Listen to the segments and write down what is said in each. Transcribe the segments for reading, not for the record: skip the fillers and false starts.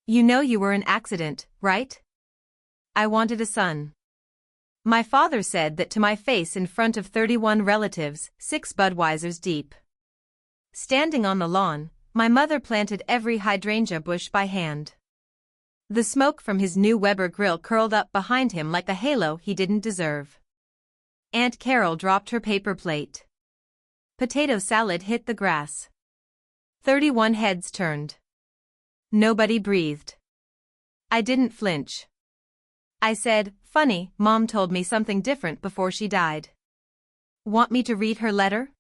You know you were an accident, right? I wanted a son. My father said that to my face in front of 31 relatives, 6 Budweisers deep. Standing on the lawn, my mother planted every hydrangea bush by hand. The smoke from his new Weber grill curled up behind him like a halo he didn't deserve. Aunt Carol dropped her paper plate. Potato salad hit the grass. 31 heads turned. Nobody breathed. I didn't flinch. I said, "Funny, Mom told me something different before she died." "Want me to read her letter?"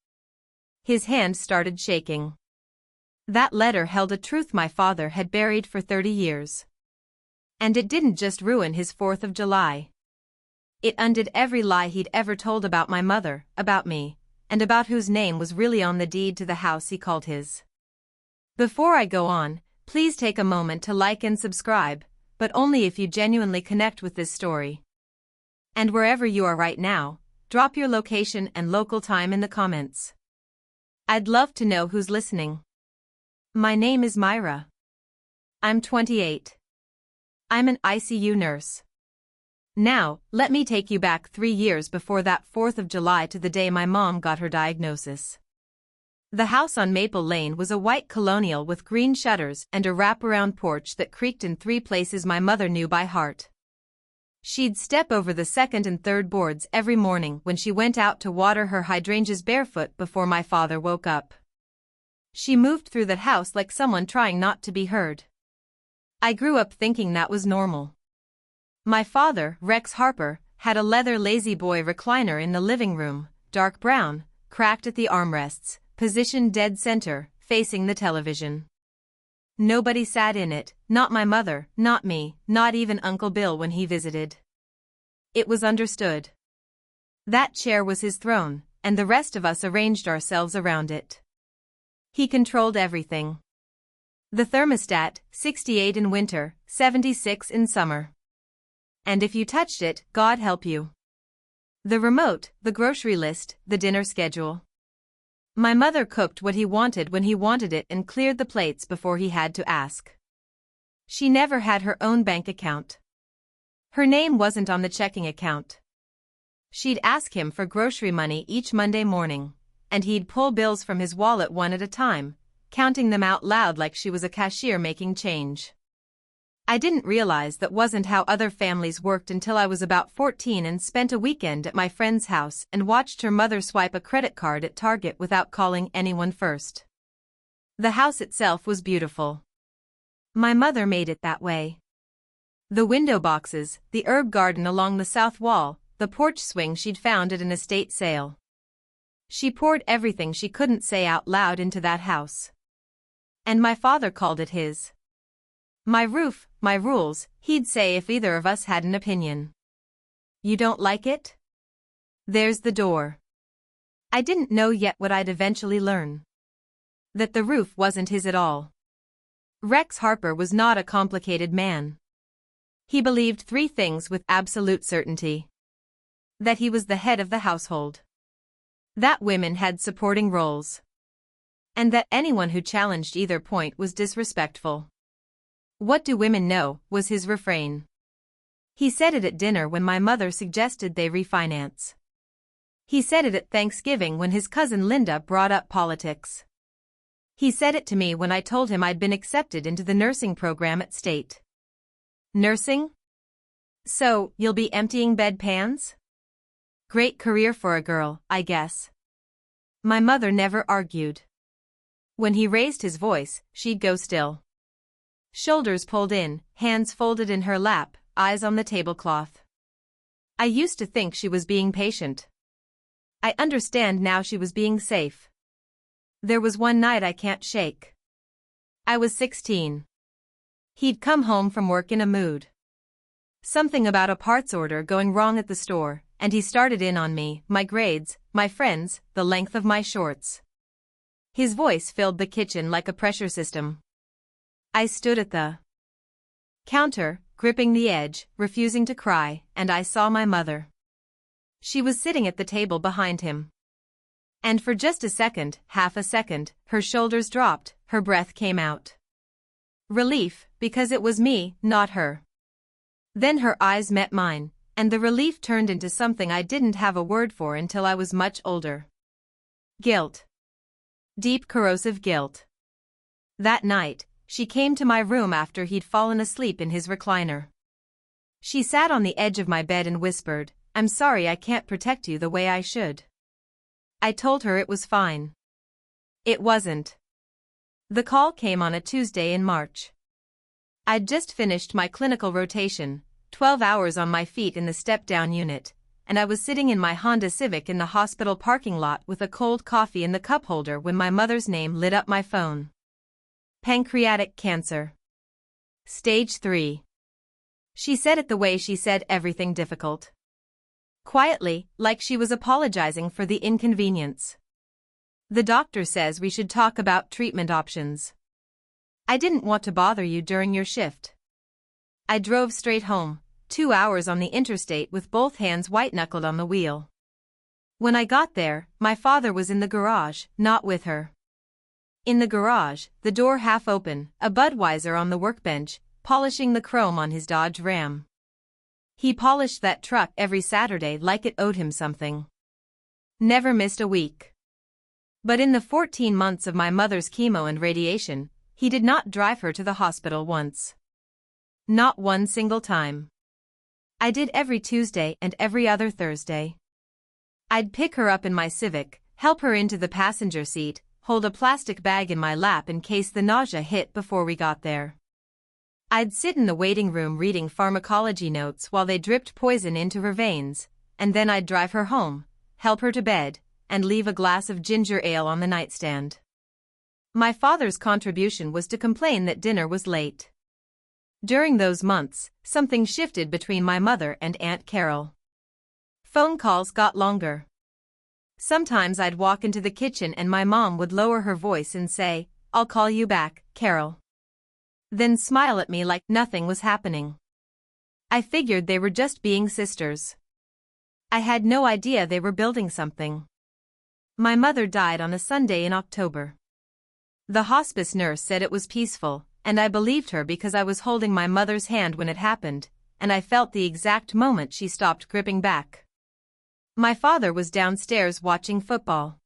His hand started shaking. That letter held a truth my father had buried for 30 years. And it didn't just ruin his 4th of July. It undid every lie he'd ever told about my mother, about me, and about whose name was really on the deed to the house he called his. Before I go on, please take a moment to like and subscribe, but only if you genuinely connect with this story. And wherever you are right now, drop your location and local time in the comments. I'd love to know who's listening. My name is Myra. I'm 28. I'm an ICU nurse. Now, let me take you back 3 years before that 4th of July to the day my mom got her diagnosis. The house on Maple Lane was a white colonial with green shutters and a wraparound porch that creaked in 3 places my mother knew by heart. She'd step over the 2nd and 3rd boards every morning when she went out to water her hydrangeas barefoot before my father woke up. She moved through that house like someone trying not to be heard. I grew up thinking that was normal. My father, Rex Harper, had a leather lazy boy recliner in the living room, dark brown, cracked at the armrests, positioned dead center, facing the television. Nobody sat in it, not my mother, not me, not even Uncle Bill when he visited. It was understood. That chair was his throne, and the rest of us arranged ourselves around it. He controlled everything. The thermostat, 68 in winter, 76 in summer. And if you touched it, God help you. The remote, the grocery list, the dinner schedule. My mother cooked what he wanted when he wanted it and cleared the plates before he had to ask. She never had her own bank account. Her name wasn't on the checking account. She'd ask him for grocery money each Monday morning, and he'd pull bills from his wallet one at a time, counting them out loud like she was a cashier making change. I didn't realize that wasn't how other families worked until I was about 14 and spent a weekend at my friend's house and watched her mother swipe a credit card at Target without calling anyone first. The house itself was beautiful. My mother made it that way. The window boxes, the herb garden along the south wall, the porch swing she'd found at an estate sale. She poured everything she couldn't say out loud into that house. And my father called it his. My roof, my rules, he'd say if either of us had an opinion. You don't like it? There's the door. I didn't know yet what I'd eventually learn. That the roof wasn't his at all. Rex Harper was not a complicated man. He believed 3 things with absolute certainty. That he was the head of the household. That women had supporting roles. And that anyone who challenged either point was disrespectful. "What do women know?" was his refrain. He said it at dinner when my mother suggested they refinance. He said it at Thanksgiving when his cousin Linda brought up politics. He said it to me when I told him I'd been accepted into the nursing program at State. Nursing? So, you'll be emptying bedpans? Great career for a girl, I guess. My mother never argued. When he raised his voice, she'd go still. Shoulders pulled in, hands folded in her lap, eyes on the tablecloth. I used to think she was being patient. I understand now she was being safe. There was one night I can't shake. I was 16. He'd come home from work in a mood. Something about a parts order going wrong at the store, and he started in on me, my grades, my friends, the length of my shorts. His voice filled the kitchen like a pressure system. I stood at the counter, gripping the edge, refusing to cry, and I saw my mother. She was sitting at the table behind him. And for just a second, half a second, her shoulders dropped, her breath came out. Relief, because it was me, not her. Then her eyes met mine, and the relief turned into something I didn't have a word for until I was much older. Guilt. Deep corrosive guilt. That night, she came to my room after he'd fallen asleep in his recliner. She sat on the edge of my bed and whispered, "I'm sorry I can't protect you the way I should." I told her it was fine. It wasn't. The call came on a Tuesday in March. I'd just finished my clinical rotation, 12 hours on my feet in the step-down unit, and I was sitting in my Honda Civic in the hospital parking lot with a cold coffee in the cup holder when my mother's name lit up my phone. Pancreatic cancer. Stage 3. She said it the way she said everything difficult. Quietly, like she was apologizing for the inconvenience. "The doctor says we should talk about treatment options. I didn't want to bother you during your shift." I drove straight home, 2 hours on the interstate with both hands white-knuckled on the wheel. When I got there, my father was in the garage, not with her. In the garage, the door half open, a Budweiser on the workbench, polishing the chrome on his Dodge Ram. He polished that truck every Saturday like it owed him something. Never missed a week. But in the 14 months of my mother's chemo and radiation, he did not drive her to the hospital once. Not one single time. I did every Tuesday and every other Thursday. I'd pick her up in my Civic, help her into the passenger seat, hold a plastic bag in my lap in case the nausea hit before we got there. I'd sit in the waiting room reading pharmacology notes while they dripped poison into her veins, and then I'd drive her home, help her to bed, and leave a glass of ginger ale on the nightstand. My father's contribution was to complain that dinner was late. During those months, something shifted between my mother and Aunt Carol. Phone calls got longer. Sometimes I'd walk into the kitchen and my mom would lower her voice and say, "I'll call you back, Carol." Then smile at me like nothing was happening. I figured they were just being sisters. I had no idea they were building something. My mother died on a Sunday in October. The hospice nurse said it was peaceful, and I believed her because I was holding my mother's hand when it happened, and I felt the exact moment she stopped gripping back. My father was downstairs watching football.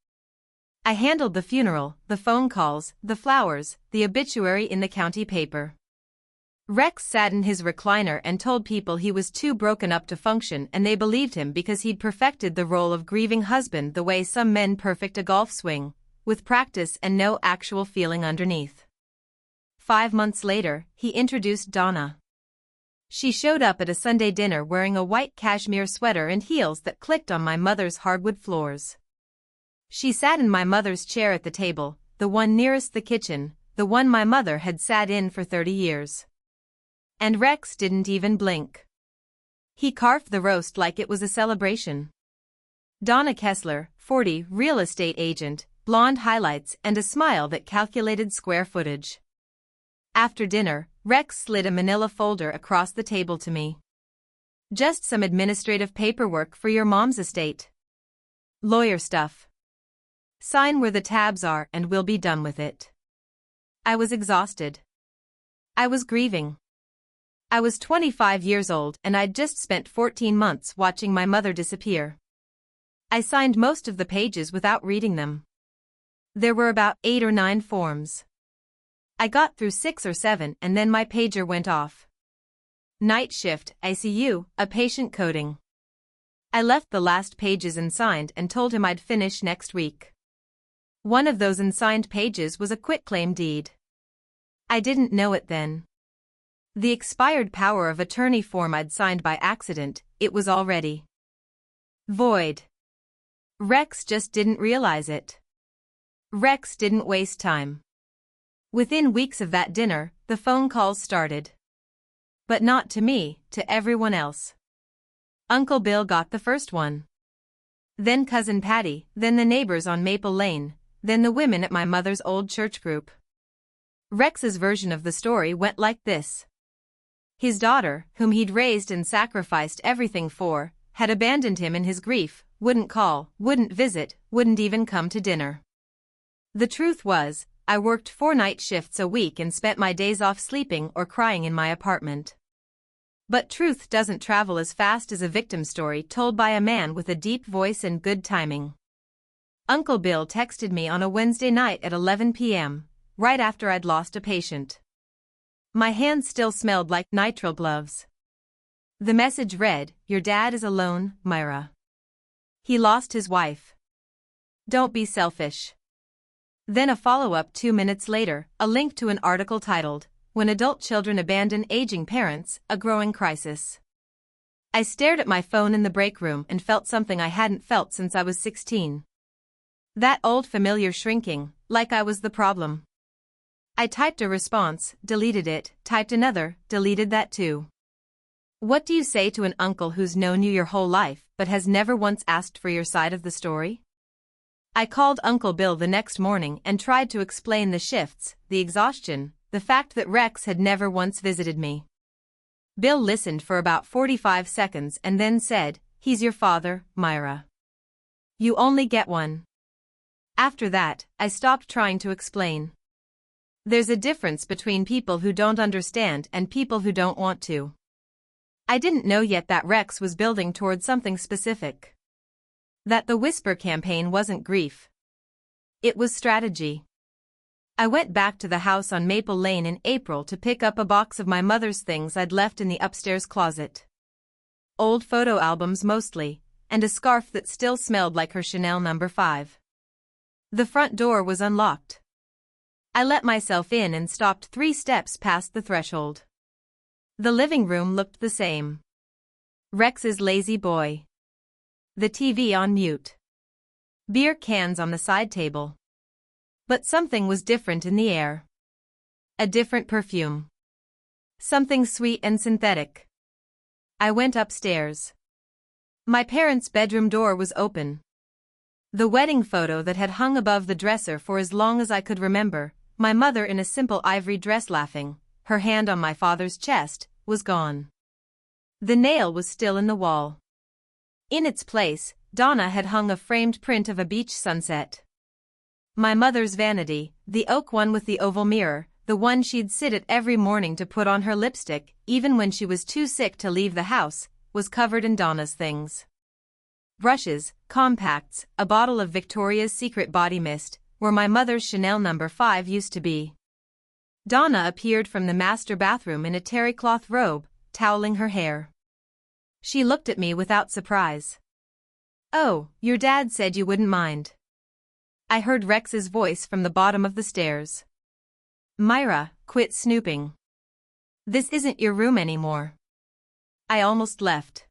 I handled the funeral, the phone calls, the flowers, the obituary in the county paper. Rex sat in his recliner and told people he was too broken up to function, and they believed him because he'd perfected the role of grieving husband the way some men perfect a golf swing, with practice and no actual feeling underneath. 5 months later, he introduced Donna. She showed up at a Sunday dinner wearing a white cashmere sweater and heels that clicked on my mother's hardwood floors. She sat in my mother's chair at the table, the one nearest the kitchen, the one my mother had sat in for 30 years. And Rex didn't even blink. He carved the roast like it was a celebration. Donna Kessler, 40, real estate agent, blonde highlights and a smile that calculated square footage. After dinner, Rex slid a manila folder across the table to me. "Just some administrative paperwork for your mom's estate. Lawyer stuff. Sign where the tabs are and we'll be done with it." I was exhausted. I was grieving. I was 25 years old and I'd just spent 14 months watching my mother disappear. I signed most of the pages without reading them. There were about 8 or 9 forms. I got through 6 or 7 and then my pager went off. Night shift, ICU, a patient coding. I left the last pages unsigned and told him I'd finish next week. One of those unsigned pages was a quitclaim deed. I didn't know it then. The expired power of attorney form I'd signed by accident, it was already void. Rex just didn't realize it. Rex didn't waste time. Within weeks of that dinner, the phone calls started. But not to me, to everyone else. Uncle Bill got the first one. Then Cousin Patty, then the neighbors on Maple Lane, then the women at my mother's old church group. Rex's version of the story went like this. His daughter, whom he'd raised and sacrificed everything for, had abandoned him in his grief, wouldn't call, wouldn't visit, wouldn't even come to dinner. The truth was, I worked 4 night shifts a week and spent my days off sleeping or crying in my apartment. But truth doesn't travel as fast as a victim story told by a man with a deep voice and good timing. Uncle Bill texted me on a Wednesday night at 11 p.m., right after I'd lost a patient. My hands still smelled like nitrile gloves. The message read, "Your dad is alone, Myra. He lost his wife. Don't be selfish." Then a follow-up 2 minutes later, a link to an article titled, "When Adult Children Abandon Aging Parents, a Growing Crisis." I stared at my phone in the break room and felt something I hadn't felt since I was 16. That old familiar shrinking, like I was the problem. I typed a response, deleted it, typed another, deleted that too. What do you say to an uncle who's known you your whole life but has never once asked for your side of the story? I called Uncle Bill the next morning and tried to explain the shifts, the exhaustion, the fact that Rex had never once visited me. Bill listened for about 45 seconds and then said, "He's your father, Myra. You only get one." After that, I stopped trying to explain. There's a difference between people who don't understand and people who don't want to. I didn't know yet that Rex was building toward something specific. That the Whisper campaign wasn't grief. It was strategy. I went back to the house on Maple Lane in April to pick up a box of my mother's things I'd left in the upstairs closet. Old photo albums mostly, and a scarf that still smelled like her Chanel No. 5. The front door was unlocked. I let myself in and stopped 3 steps past the threshold. The living room looked the same. Rex's lazy boy. The TV on mute. Beer cans on the side table. But something was different in the air. A different perfume. Something sweet and synthetic. I went upstairs. My parents' bedroom door was open. The wedding photo that had hung above the dresser for as long as I could remember, my mother in a simple ivory dress laughing, her hand on my father's chest, was gone. The nail was still in the wall. In its place, Donna had hung a framed print of a beach sunset. My mother's vanity, the oak one with the oval mirror, the one she'd sit at every morning to put on her lipstick, even when she was too sick to leave the house, was covered in Donna's things. Brushes, compacts, a bottle of Victoria's Secret body mist, where my mother's Chanel No. 5 used to be. Donna appeared from the master bathroom in a terry cloth robe, toweling her hair. She looked at me without surprise. "Oh, your dad said you wouldn't mind." I heard Rex's voice from the bottom of the stairs. "Myra, quit snooping. This isn't your room anymore." I almost left.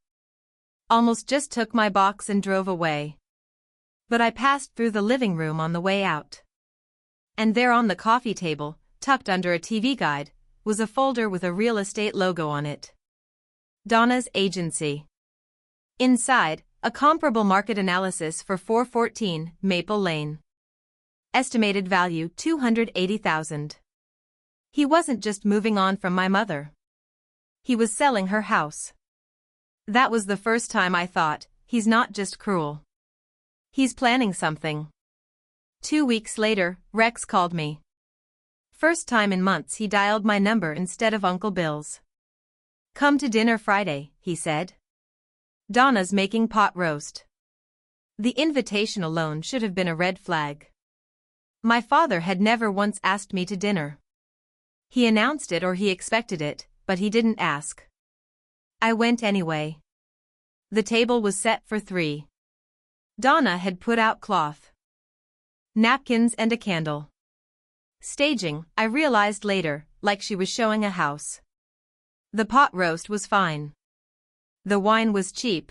Almost just took my box and drove away. But I passed through the living room on the way out. And there on the coffee table, tucked under a TV guide, was a folder with a real estate logo on it. Donna's agency. Inside, a comparable market analysis for 414 Maple Lane. Estimated value $280,000. He wasn't just moving on from my mother. He was selling her house. That was the first time I thought, he's not just cruel. He's planning something. 2 weeks later, Rex called me. First time in months he dialed my number instead of Uncle Bill's. "Come to dinner Friday," he said. "Donna's making pot roast." The invitation alone should have been a red flag. My father had never once asked me to dinner. He announced it or he expected it, but he didn't ask. I went anyway. The table was set for 3. Donna had put out cloth, napkins and a candle. Staging, I realized later, like she was showing a house. The pot roast was fine. The wine was cheap.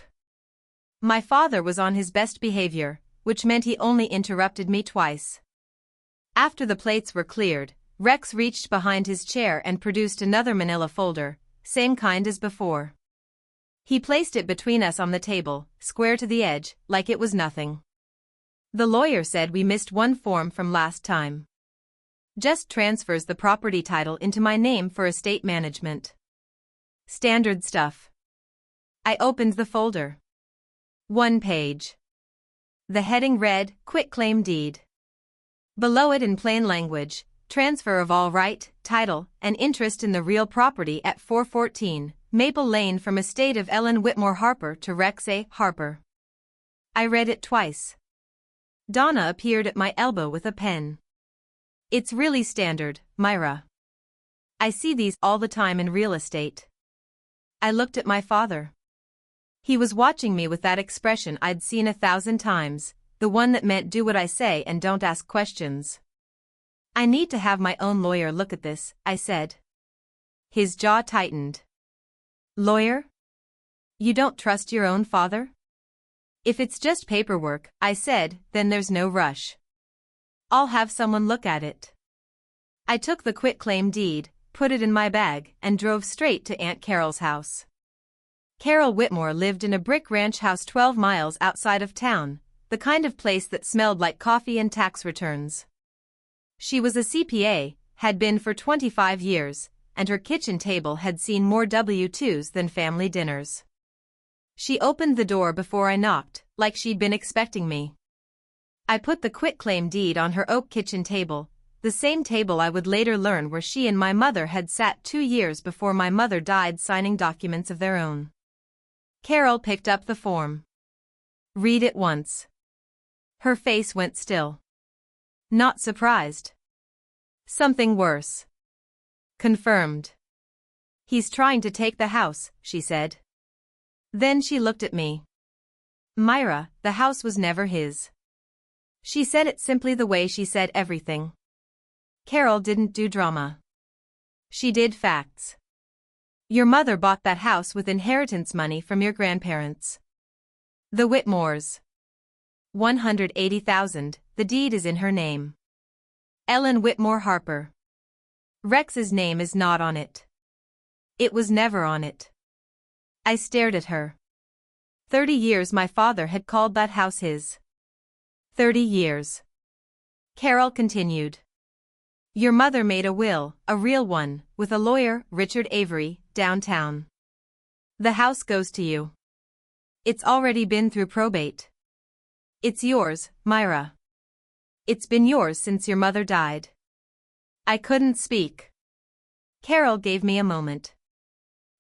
My father was on his best behavior, which meant he only interrupted me twice. After the plates were cleared, Rex reached behind his chair and produced another manila folder, same kind as before. He placed it between us on the table, square to the edge, like it was nothing. "The lawyer said we missed one form from last time. Just transfers the property title into my name for estate management." Standard stuff. I opened the folder. 1 page. The heading read, "Quitclaim Deed." Below it in plain language, transfer of all right, title, and interest in the real property at 414 Maple Lane from estate of Ellen Whitmore Harper to Rex A. Harper. I read it twice. Donna appeared at my elbow with a pen. It's really standard, Myra. I see these all the time in real estate. I looked at my father. He was watching me with that expression I'd seen 1,000 times, the one that meant do what I say and don't ask questions. I need to have my own lawyer look at this, I said. His jaw tightened. Lawyer? You don't trust your own father? If it's just paperwork, I said, then there's no rush. I'll have someone look at it. I took the quitclaim deed, put it in my bag, and drove straight to Aunt Carol's house. Carol Whitmore lived in a brick ranch house 12 miles outside of town, the kind of place that smelled like coffee and tax returns. She was a CPA, had been for 25 years, and her kitchen table had seen more W-2s than family dinners. She opened the door before I knocked, like she'd been expecting me. I put the quitclaim deed on her oak kitchen table, the same table I would later learn where she and my mother had sat 2 years before my mother died signing documents of their own. Carol picked up the form. Read it once. Her face went still. Not surprised. Something worse. Confirmed. He's trying to take the house, she said. Then she looked at me. Myra, the house was never his. She said it simply the way she said everything. Carol didn't do drama. She did facts. Your mother bought that house with inheritance money from your grandparents. The Whitmores. $180,000, the deed is in her name. Ellen Whitmore Harper. Rex's name is not on it. It was never on it. I stared at her. 30 years my father had called that house his. 30 years. Carol continued. Your mother made a will, a real one, with a lawyer, Richard Avery, downtown. The house goes to you. It's already been through probate. It's yours, Myra. It's been yours since your mother died. I couldn't speak. Carol gave me a moment.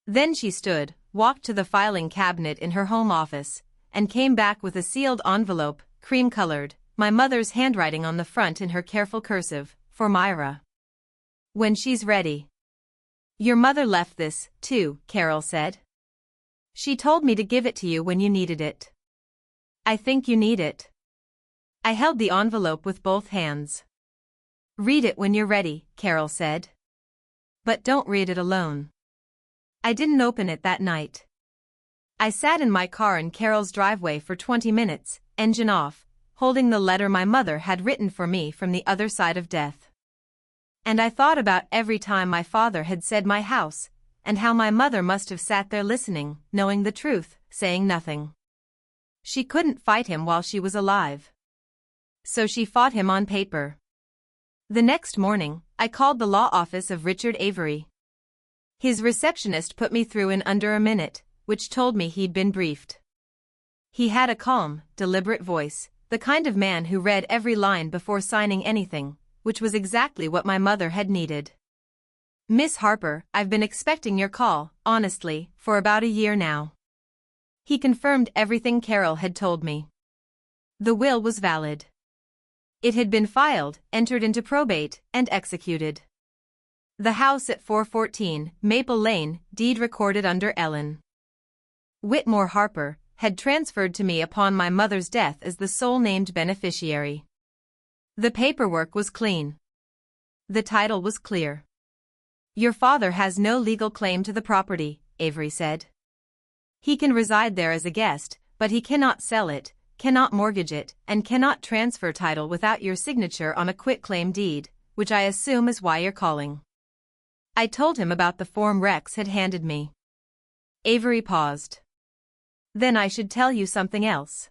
Then she stood, walked to the filing cabinet in her home office, and came back with a sealed envelope, cream-colored, my mother's handwriting on the front in her careful cursive, for Myra. When she's ready. Your mother left this, too, Carol said. She told me to give it to you when you needed it. I think you need it. I held the envelope with both hands. Read it when you're ready, Carol said. But don't read it alone. I didn't open it that night. I sat in my car in Carol's driveway for 20 minutes, engine off, holding the letter my mother had written for me from the other side of death. And I thought about every time my father had said my house, and how my mother must have sat there listening, knowing the truth, saying nothing. She couldn't fight him while she was alive. So she fought him on paper. The next morning, I called the law office of Richard Avery. His receptionist put me through in under a minute, which told me he'd been briefed. He had a calm, deliberate voice, the kind of man who read every line before signing anything, which was exactly what my mother had needed. Miss Harper, I've been expecting your call, honestly, for about a year now. He confirmed everything Carol had told me. The will was valid. It had been filed, entered into probate, and executed. The house at 414 Maple Lane, deed recorded under Ellen Whitmore Harper, had transferred to me upon my mother's death as the sole named beneficiary. The paperwork was clean. The title was clear. Your father has no legal claim to the property, Avery said. He can reside there as a guest, but he cannot sell it, cannot mortgage it, and cannot transfer title without your signature on a quitclaim deed, which I assume is why you're calling. I told him about the form Rex had handed me. Avery paused. Then I should tell you something else.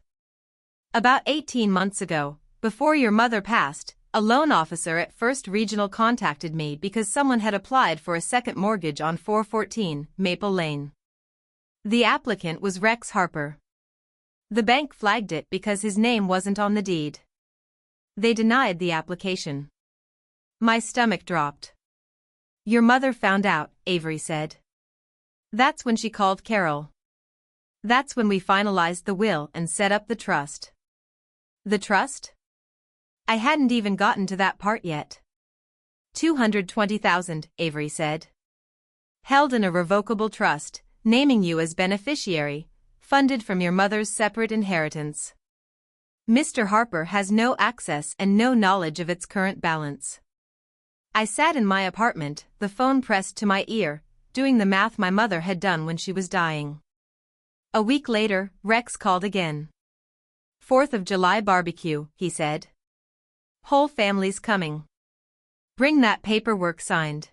About 18 months ago, before your mother passed, a loan officer at First Regional contacted me because someone had applied for a second mortgage on 414 Maple Lane. The applicant was Rex Harper. The bank flagged it because his name wasn't on the deed. They denied the application. My stomach dropped. Your mother found out, Avery said. That's when she called Carol. That's when we finalized the will and set up the trust. The trust? I hadn't even gotten to that part yet. 220,000, Avery said. Held in a revocable trust, naming you as beneficiary, funded from your mother's separate inheritance. Mr. Harper has no access and no knowledge of its current balance. I sat in my apartment, the phone pressed to my ear, doing the math my mother had done when she was dying. A week later, Rex called again. 4th of July barbecue, he said. Whole family's coming. Bring that paperwork signed.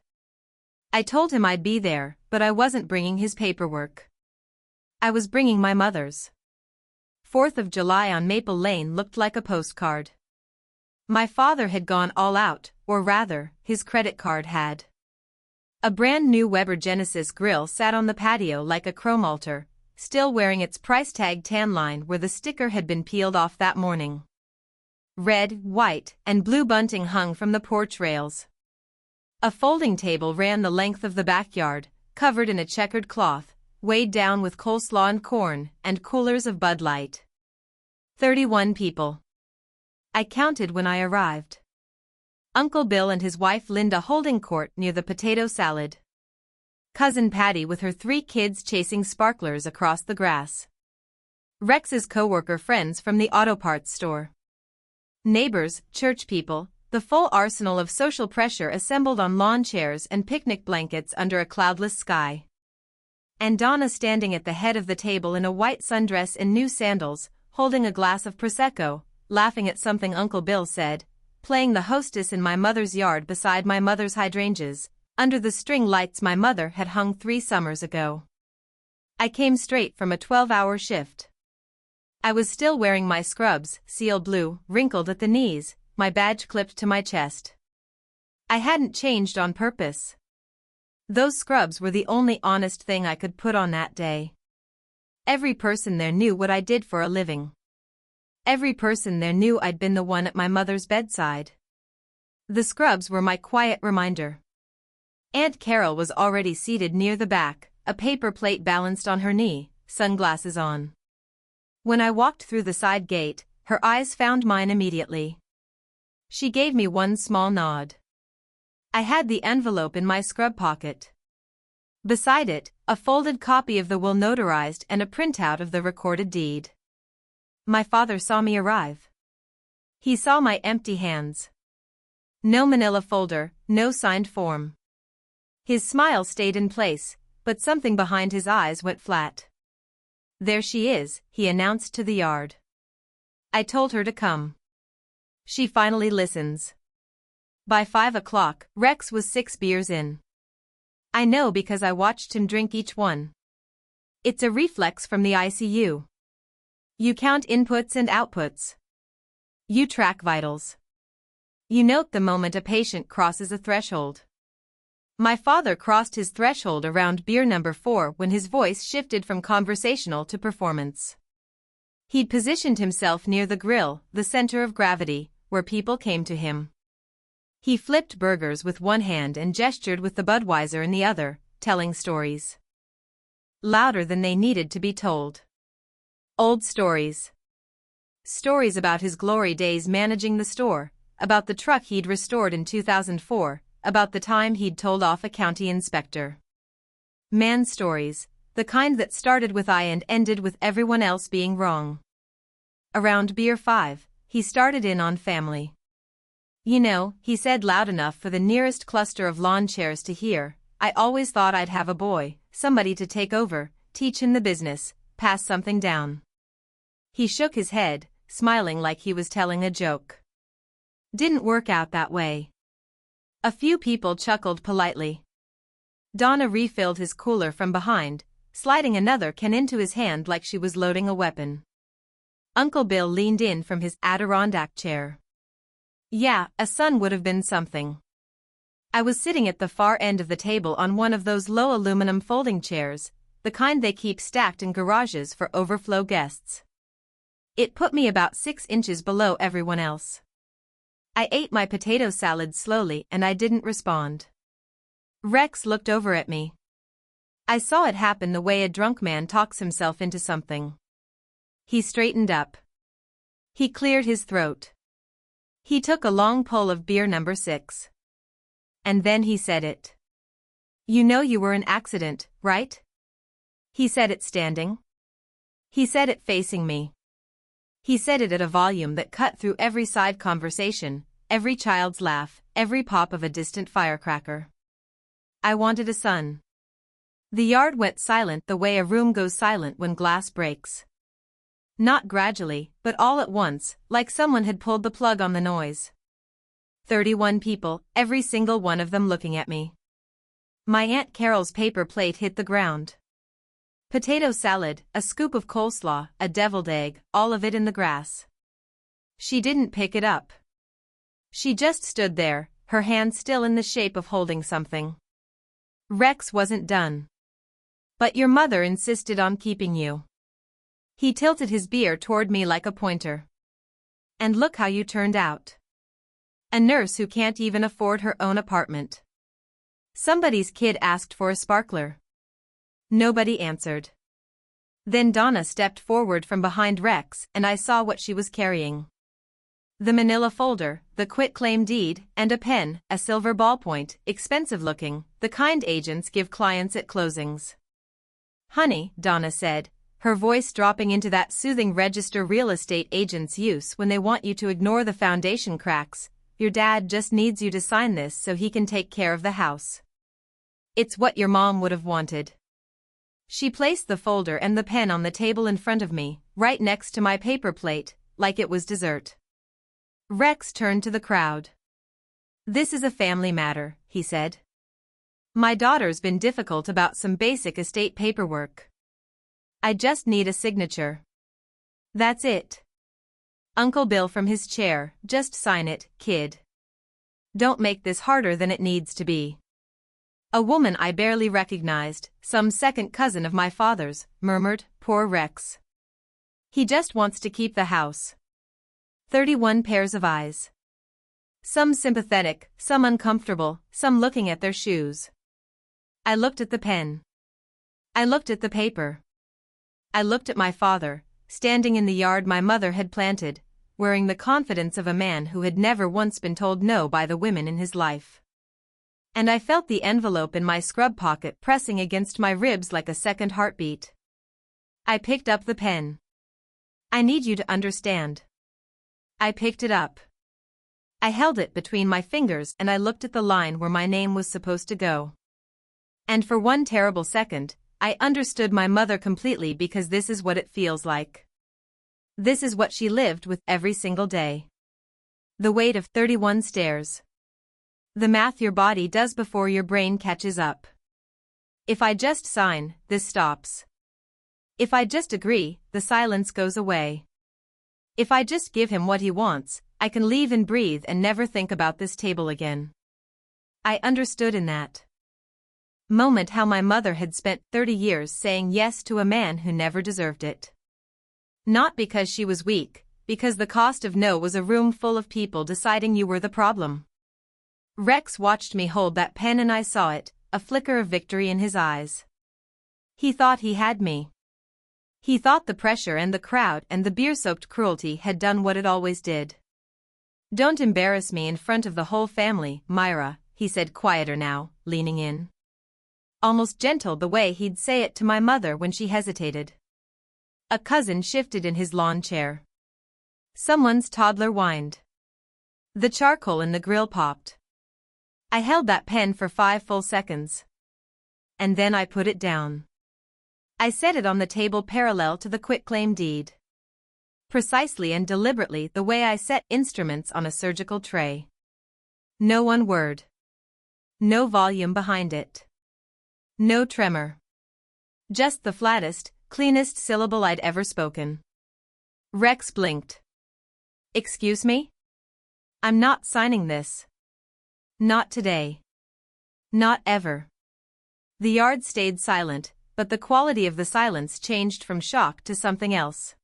I told him I'd be there, but I wasn't bringing his paperwork. I was bringing my mother's. 4th of July on Maple Lane looked like a postcard. My father had gone all out, or rather, his credit card had. A brand new Weber Genesis grill sat on the patio like a chrome altar, still wearing its price tag tan line where the sticker had been peeled off that morning. Red, white, and blue bunting hung from the porch rails. A folding table ran the length of the backyard, covered in a checkered cloth, weighed down with coleslaw and corn, and coolers of Bud Light. 31 people. I counted when I arrived. Uncle Bill and his wife Linda holding court near the potato salad. Cousin Patty with her 3 kids chasing sparklers across the grass. Rex's co-worker friends from the auto parts store. Neighbors, church people, the full arsenal of social pressure assembled on lawn chairs and picnic blankets under a cloudless sky. And Donna standing at the head of the table in a white sundress and new sandals, holding a glass of Prosecco, laughing at something Uncle Bill said, playing the hostess in my mother's yard beside my mother's hydrangeas, under the string lights my mother had hung 3 summers ago. I came straight from a 12-hour shift. I was still wearing my scrubs, seal blue, wrinkled at the knees, my badge clipped to my chest. I hadn't changed on purpose. Those scrubs were the only honest thing I could put on that day. Every person there knew what I did for a living. Every person there knew I'd been the one at my mother's bedside. The scrubs were my quiet reminder. Aunt Carol was already seated near the back, a paper plate balanced on her knee, sunglasses on. When I walked through the side gate, her eyes found mine immediately. She gave me one small nod. I had the envelope in my scrub pocket. Beside it, a folded copy of the will notarized and a printout of the recorded deed. My father saw me arrive. He saw my empty hands. No manila folder, no signed form. His smile stayed in place, but something behind his eyes went flat. There she is, he announced to the yard. I told her to come. She finally listens. By 5 o'clock, Rex was 6 beers in. I know because I watched him drink each one. It's a reflex from the ICU. You count inputs and outputs. You track vitals. You note the moment a patient crosses a threshold. My father crossed his threshold around beer number 4 when his voice shifted from conversational to performance. He'd positioned himself near the grill, the center of gravity, where people came to him. He flipped burgers with one hand and gestured with the Budweiser in the other, telling stories. Louder than they needed to be told. Old stories. Stories about his glory days managing the store, about the truck he'd restored in 2004, about the time he'd told off a county inspector. Man stories, the kind that started with I and ended with everyone else being wrong. Around beer 5, he started in on family. You know, he said loud enough for the nearest cluster of lawn chairs to hear, I always thought I'd have a boy, somebody to take over, teach him the business, pass something down. He shook his head, smiling like he was telling a joke. Didn't work out that way. A few people chuckled politely. Donna refilled his cooler from behind, sliding another can into his hand like she was loading a weapon. Uncle Bill leaned in from his Adirondack chair. Yeah, a son would have been something. I was sitting at the far end of the table on one of those low aluminum folding chairs, the kind they keep stacked in garages for overflow guests. It put me about 6 inches below everyone else. I ate my potato salad slowly and I didn't respond. Rex looked over at me. I saw it happen the way a drunk man talks himself into something. He straightened up. He cleared his throat. He took a long pull of beer number 6. And then he said it. You know you were an accident, right? He said it standing. He said it facing me. He said it at a volume that cut through every side conversation, every child's laugh, every pop of a distant firecracker. I wanted a son. The yard went silent the way a room goes silent when glass breaks. Not gradually, but all at once, like someone had pulled the plug on the noise. 31 people, every single one of them looking at me. My Aunt Carol's paper plate hit the ground. Potato salad, a scoop of coleslaw, a deviled egg, all of it in the grass. She didn't pick it up. She just stood there, her hand still in the shape of holding something. Rex wasn't done. But your mother insisted on keeping you. He tilted his beer toward me like a pointer. And look how you turned out. A nurse who can't even afford her own apartment. Somebody's kid asked for a sparkler. Nobody answered. Then Donna stepped forward from behind Rex and I saw what she was carrying. The manila folder, the quitclaim deed, and a pen, a silver ballpoint, expensive looking, the kind agents give clients at closings. Honey, Donna said, her voice dropping into that soothing register real estate agents use when they want you to ignore the foundation cracks, your dad just needs you to sign this so he can take care of the house. It's what your mom would have wanted. She placed the folder and the pen on the table in front of me, right next to my paper plate, like it was dessert. Rex turned to the crowd. This is a family matter, he said. My daughter's been difficult about some basic estate paperwork. I just need a signature. That's it. Uncle Bill from his chair, just sign it, kid. Don't make this harder than it needs to be. A woman I barely recognized, some second cousin of my father's, murmured, poor Rex. He just wants to keep the house. 31 pairs of eyes. Some sympathetic, some uncomfortable, some looking at their shoes. I looked at the pen. I looked at the paper. I looked at my father, standing in the yard my mother had planted, wearing the confidence of a man who had never once been told no by the women in his life. And I felt the envelope in my scrub pocket pressing against my ribs like a second heartbeat. I picked up the pen. I need you to understand. I picked it up. I held it between my fingers and I looked at the line where my name was supposed to go. And for one terrible second, I understood my mother completely because this is what it feels like. This is what she lived with every single day. The weight of 31 stairs. The math your body does before your brain catches up. If I just sign, this stops. If I just agree, the silence goes away. If I just give him what he wants, I can leave and breathe and never think about this table again. I understood in that moment how my mother had spent 30 years saying yes to a man who never deserved it. Not because she was weak, because the cost of no was a room full of people deciding you were the problem. Rex watched me hold that pen and I saw it, a flicker of victory in his eyes. He thought he had me. He thought the pressure and the crowd and the beer-soaked cruelty had done what it always did. Don't embarrass me in front of the whole family, Myra, he said quieter now, leaning in. Almost gentle the way he'd say it to my mother when she hesitated. A cousin shifted in his lawn chair. Someone's toddler whined. The charcoal in the grill popped. I held that pen for 5 full seconds. And then I put it down. I set it on the table parallel to the quitclaim deed. Precisely and deliberately the way I set instruments on a surgical tray. No one word. No volume behind it. No tremor. Just the flattest, cleanest syllable I'd ever spoken. Rex blinked. Excuse me? I'm not signing this. Not today. Not ever. The yard stayed silent, but the quality of the silence changed from shock to something else.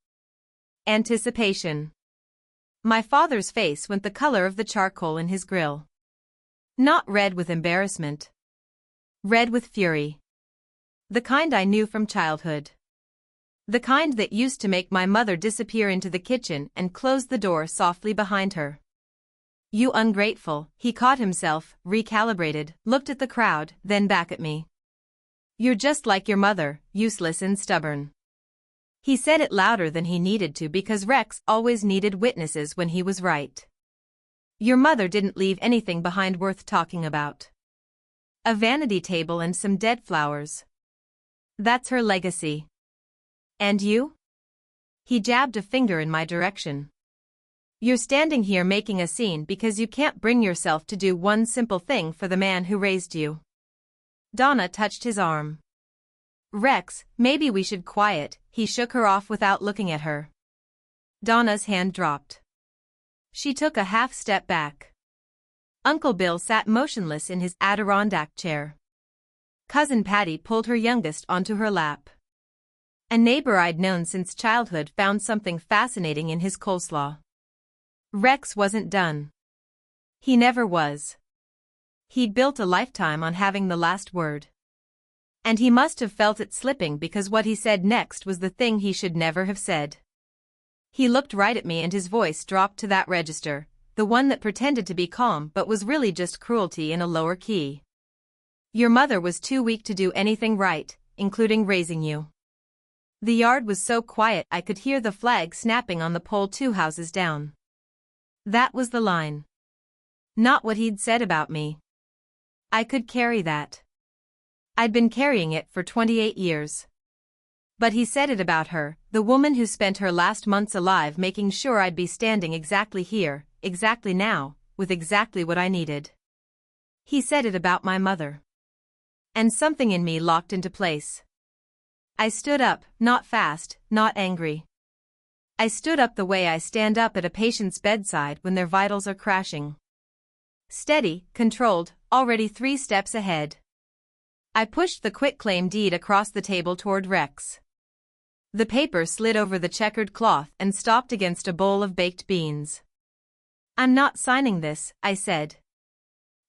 Anticipation. My father's face went the color of the charcoal in his grill. Not red with embarrassment. Red with fury. The kind I knew from childhood. The kind that used to make my mother disappear into the kitchen and close the door softly behind her. You ungrateful, he caught himself, recalibrated, looked at the crowd, then back at me. You're just like your mother, useless and stubborn. He said it louder than he needed to because Rex always needed witnesses when he was right. Your mother didn't leave anything behind worth talking about. A vanity table and some dead flowers. That's her legacy. And you? He jabbed a finger in my direction. You're standing here making a scene because you can't bring yourself to do one simple thing for the man who raised you. Donna touched his arm. Rex, maybe we should quiet, he shook her off without looking at her. Donna's hand dropped. She took a half step back. Uncle Bill sat motionless in his Adirondack chair. Cousin Patty pulled her youngest onto her lap. A neighbor I'd known since childhood found something fascinating in his coleslaw. Rex wasn't done. He never was. He'd built a lifetime on having the last word. And he must have felt it slipping because what he said next was the thing he should never have said. He looked right at me and his voice dropped to that register, the one that pretended to be calm but was really just cruelty in a lower key. Your mother was too weak to do anything right, including raising you. The yard was so quiet I could hear the flag snapping on the pole 2 houses down. That was the line. Not what he'd said about me. I could carry that. I'd been carrying it for 28 years. But he said it about her, the woman who spent her last months alive making sure I'd be standing exactly here, exactly now, with exactly what I needed. He said it about my mother. And something in me locked into place. I stood up, not fast, not angry. I stood up the way I stand up at a patient's bedside when their vitals are crashing. Steady, controlled, already 3 steps ahead. I pushed the quitclaim deed across the table toward Rex. The paper slid over the checkered cloth and stopped against a bowl of baked beans. I'm not signing this, I said.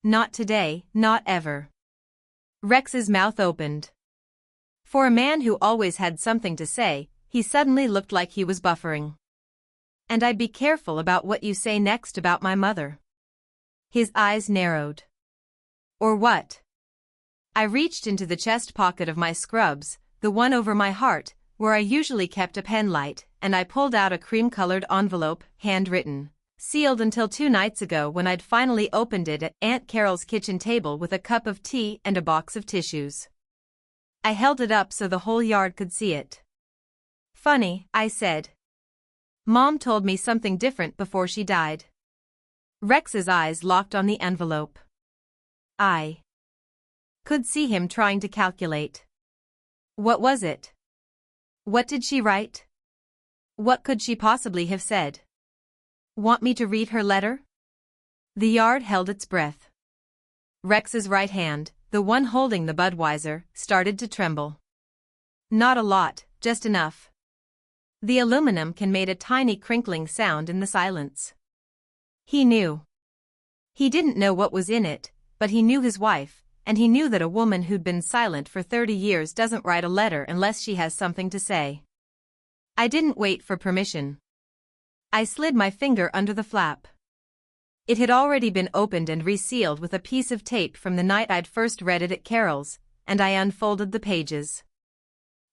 Not today, not ever. Rex's mouth opened. For a man who always had something to say, he suddenly looked like he was buffering. And I'd be careful about what you say next about my mother. His eyes narrowed. Or what? I reached into the chest pocket of my scrubs, the one over my heart, where I usually kept a pen light, and I pulled out a cream-colored envelope, handwritten, sealed until 2 nights ago when I'd finally opened it at Aunt Carol's kitchen table with a cup of tea and a box of tissues. I held it up so the whole yard could see it. Funny, I said. Mom told me something different before she died. Rex's eyes locked on the envelope. I could see him trying to calculate. What was it? What did she write? What could she possibly have said? Want me to read her letter? The yard held its breath. Rex's right hand, the one holding the Budweiser, started to tremble. Not a lot, just enough. The aluminum can made a tiny crinkling sound in the silence. He knew. He didn't know what was in it, but he knew his wife, and he knew that a woman who'd been silent for 30 years doesn't write a letter unless she has something to say. I didn't wait for permission. I slid my finger under the flap. It had already been opened and resealed with a piece of tape from the night I'd first read it at Carol's, and I unfolded the pages.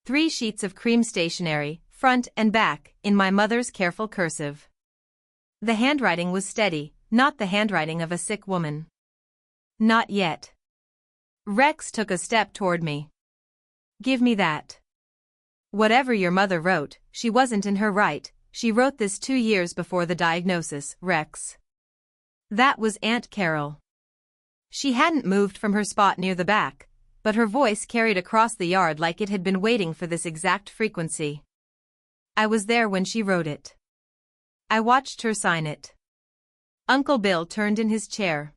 3 sheets of cream stationery, front and back, in my mother's careful cursive. The handwriting was steady, not the handwriting of a sick woman. Not yet. Rex took a step toward me. Give me that. Whatever your mother wrote, she wasn't in her right. She wrote this 2 years before the diagnosis, Rex. That was Aunt Carol. She hadn't moved from her spot near the back, but her voice carried across the yard like it had been waiting for this exact frequency. I was there when she wrote it. I watched her sign it. Uncle Bill turned in his chair.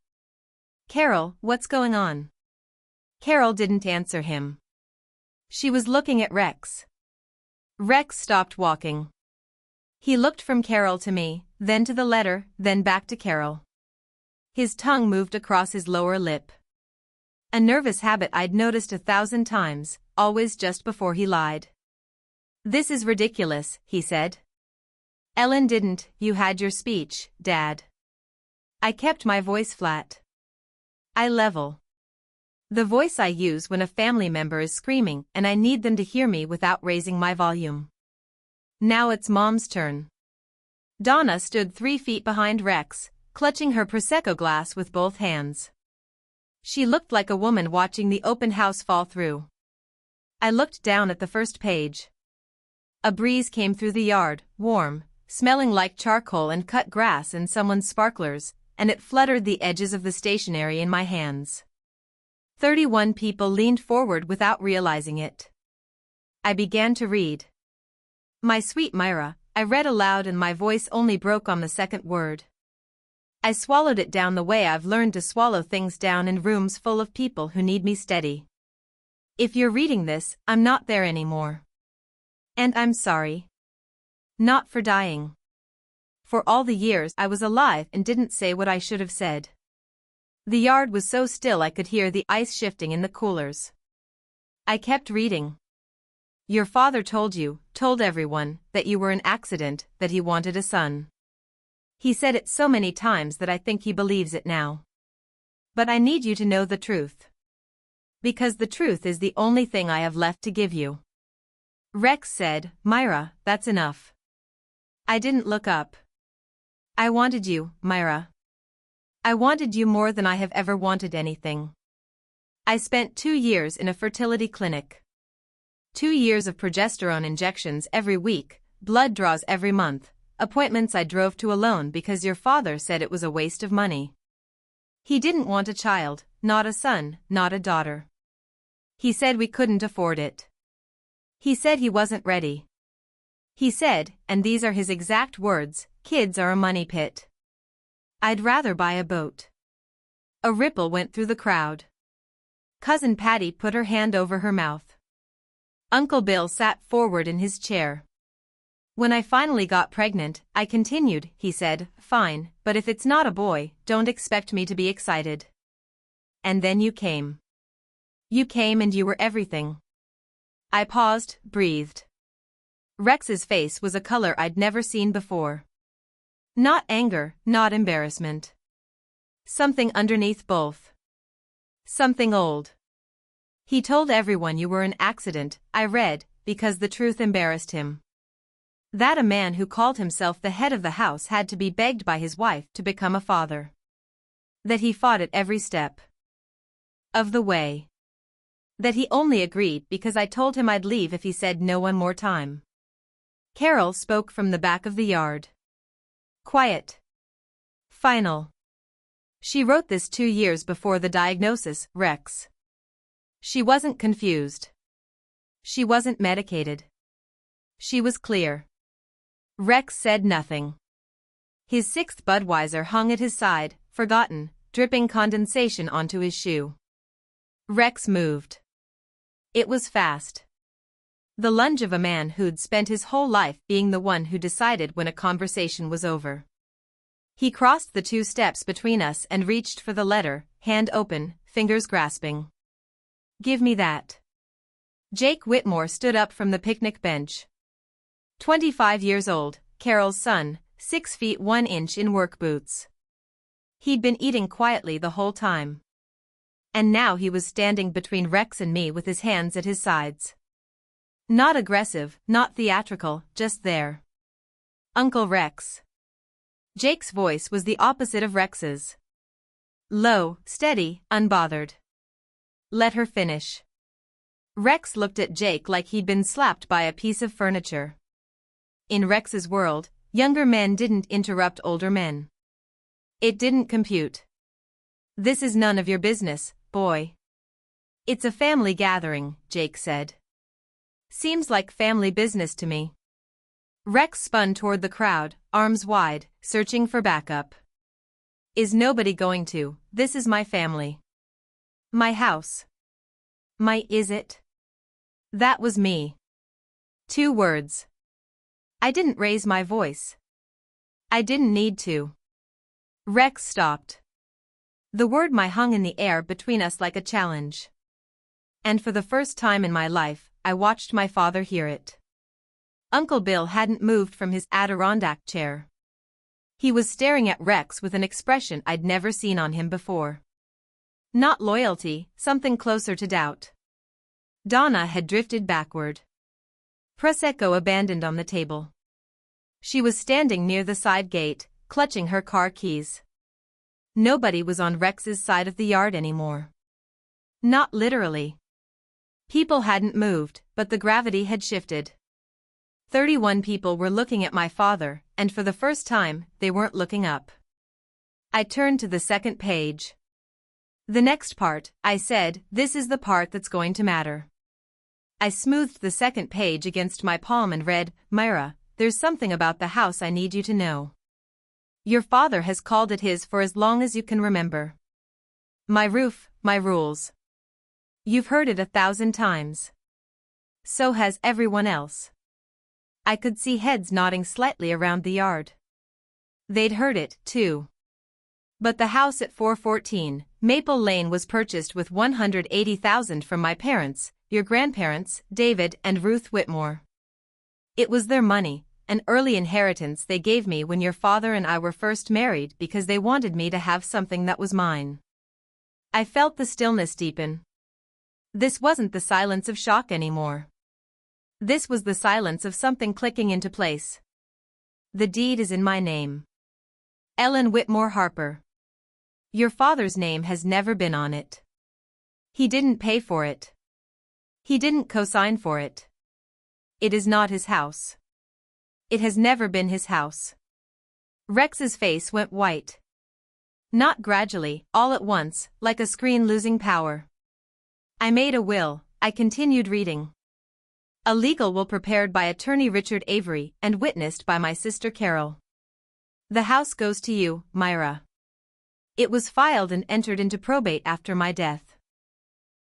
Carol, what's going on? Carol didn't answer him. She was looking at Rex. Rex stopped walking. He looked from Carol to me, then to the letter, then back to Carol. His tongue moved across his lower lip. A nervous habit I'd noticed 1,000 times, always just before he lied. "This is ridiculous," he said. "Ellen didn't, you had your speech, Dad." I kept my voice flat. I level. The voice I use when a family member is screaming and I need them to hear me without raising my volume. Now it's Mom's turn. Donna stood 3 feet behind Rex, clutching her Prosecco glass with both hands. She looked like a woman watching the open house fall through. I looked down at the first page. A breeze came through the yard, warm, smelling like charcoal and cut grass and someone's sparklers, and it fluttered the edges of the stationery in my hands. 31 people leaned forward without realizing it. I began to read. "My sweet Myra," I read aloud and my voice only broke on the second word. I swallowed it down the way I've learned to swallow things down in rooms full of people who need me steady. If you're reading this, I'm not there anymore. And I'm sorry. Not for dying. For all the years I was alive and didn't say what I should have said. The yard was so still I could hear the ice shifting in the coolers. I kept reading. "Your father told everyone, that you were an accident, that he wanted a son. He said it so many times that I think he believes it now. But I need you to know the truth. Because the truth is the only thing I have left to give you." Rex said, "Myra, that's enough." I didn't look up. "I wanted you, Myra. I wanted you more than I have ever wanted anything. I spent 2 years in a fertility clinic. 2 years of progesterone injections every week, blood draws every month, appointments I drove to alone because your father said it was a waste of money. He didn't want a child, not a son, not a daughter. He said we couldn't afford it. He said he wasn't ready. He said, and these are his exact words, kids are a money pit. I'd rather buy a boat." A ripple went through the crowd. Cousin Patty put her hand over her mouth. Uncle Bill sat forward in his chair. "When I finally got pregnant, I continued," he said, "fine, but if it's not a boy, don't expect me to be excited. And then you came. You came and you were everything." I paused, breathed. Rex's face was a color I'd never seen before. Not anger, not embarrassment. Something underneath both. Something old. "He told everyone you were an accident," I read, because the truth embarrassed him. That a man who called himself the head of the house had to be begged by his wife to become a father. That he fought at every step of the way. That he only agreed because I told him I'd leave if he said no one more time. Carol spoke from the back of the yard. Quiet. Final. She wrote this 2 years before the diagnosis, Rex. She wasn't confused. She wasn't medicated. She was clear. Rex said nothing. His 6th Budweiser hung at his side, forgotten, dripping condensation onto his shoe. Rex moved. It was fast. The lunge of a man who'd spent his whole life being the one who decided when a conversation was over. He crossed the 2 steps between us and reached for the letter, hand open, fingers grasping. "Give me that." Jake Whitmore stood up from the picnic bench. 25 years old, Carol's son, 6 feet 1 inch in work boots. He'd been eating quietly the whole time. And now he was standing between Rex and me with his hands at his sides. Not aggressive, not theatrical, just there. "Uncle Rex." Jake's voice was the opposite of Rex's. Low, steady, unbothered. Let her finish. Rex looked at Jake like he'd been slapped by a piece of furniture. In Rex's world, younger men didn't interrupt older men. It didn't compute. "This is none of your business, boy." "It's a family gathering," Jake said. "Seems like family business to me." Rex spun toward the crowd, arms wide, searching for backup. "Is nobody going to? This is my family. My house. Is it?" That was me. 2 words. I didn't raise my voice. I didn't need to. Rex stopped. The word "my" hung in the air between us like a challenge. And for the first time in my life, I watched my father hear it. Uncle Bill hadn't moved from his Adirondack chair. He was staring at Rex with an expression I'd never seen on him before. Not loyalty, something closer to doubt. Donna had drifted backward. Prosecco abandoned on the table. She was standing near the side gate, clutching her car keys. Nobody was on Rex's side of the yard anymore. Not literally. People hadn't moved, but the gravity had shifted. 31 people were looking at my father, and for the first time, they weren't looking up. I turned to the second page. The next part, I said, this is the part that's going to matter. I smoothed the second page against my palm and read, Myra, there's something about the house I need you to know. Your father has called it his for as long as you can remember. My roof, my rules. You've heard it 1,000 times. So has everyone else. I could see heads nodding slightly around the yard. They'd heard it, too. But the house at 414 Maple Lane was purchased with $180,000 from my parents, your grandparents, David and Ruth Whitmore. It was their money, an early inheritance they gave me when your father and I were first married because they wanted me to have something that was mine. I felt the stillness deepen. This wasn't the silence of shock anymore. This was the silence of something clicking into place. The deed is in my name. Ellen Whitmore Harper. Your father's name has never been on it. He didn't pay for it. He didn't co-sign for it. It is not his house. It has never been his house. Rex's face went white. Not gradually, all at once, like a screen losing power. I made a will, I continued reading. A legal will prepared by attorney Richard Avery and witnessed by my sister Carol. The house goes to you, Myra. It was filed and entered into probate after my death.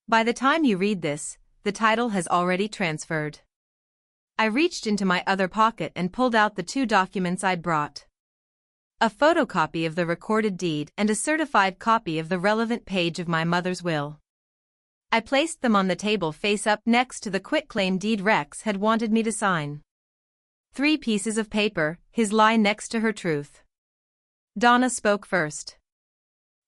By the time you read this, the title has already transferred. I reached into my other pocket and pulled out the 2 documents I'd brought. A photocopy of the recorded deed and a certified copy of the relevant page of my mother's will. I placed them on the table face up next to the quitclaim deed Rex had wanted me to sign. 3 pieces of paper, his lie next to her truth. Donna spoke first.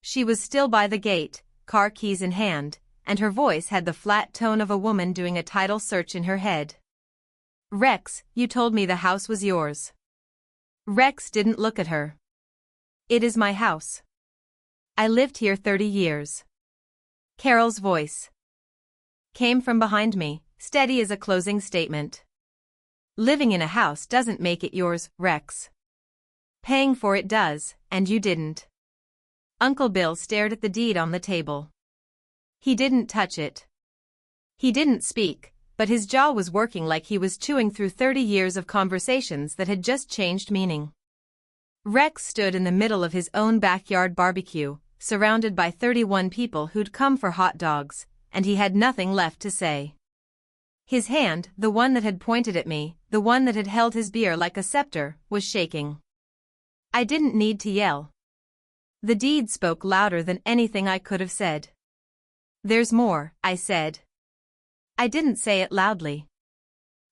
She was still by the gate, car keys in hand, and her voice had the flat tone of a woman doing a title search in her head. Rex, you told me the house was yours. Rex didn't look at her. It is my house. I lived here 30 years. Carol's voice came from behind me, steady as a closing statement. Living in a house doesn't make it yours, Rex. Paying for it does, and you didn't. Uncle Bill stared at the deed on the table. He didn't touch it. He didn't speak, but his jaw was working like he was chewing through 30 years of conversations that had just changed meaning. Rex stood in the middle of his own backyard barbecue, surrounded by 31 people who'd come for hot dogs, and he had nothing left to say. His hand, the one that had pointed at me, the one that had held his beer like a scepter, was shaking. I didn't need to yell. The deed spoke louder than anything I could have said. There's more, I said. I didn't say it loudly.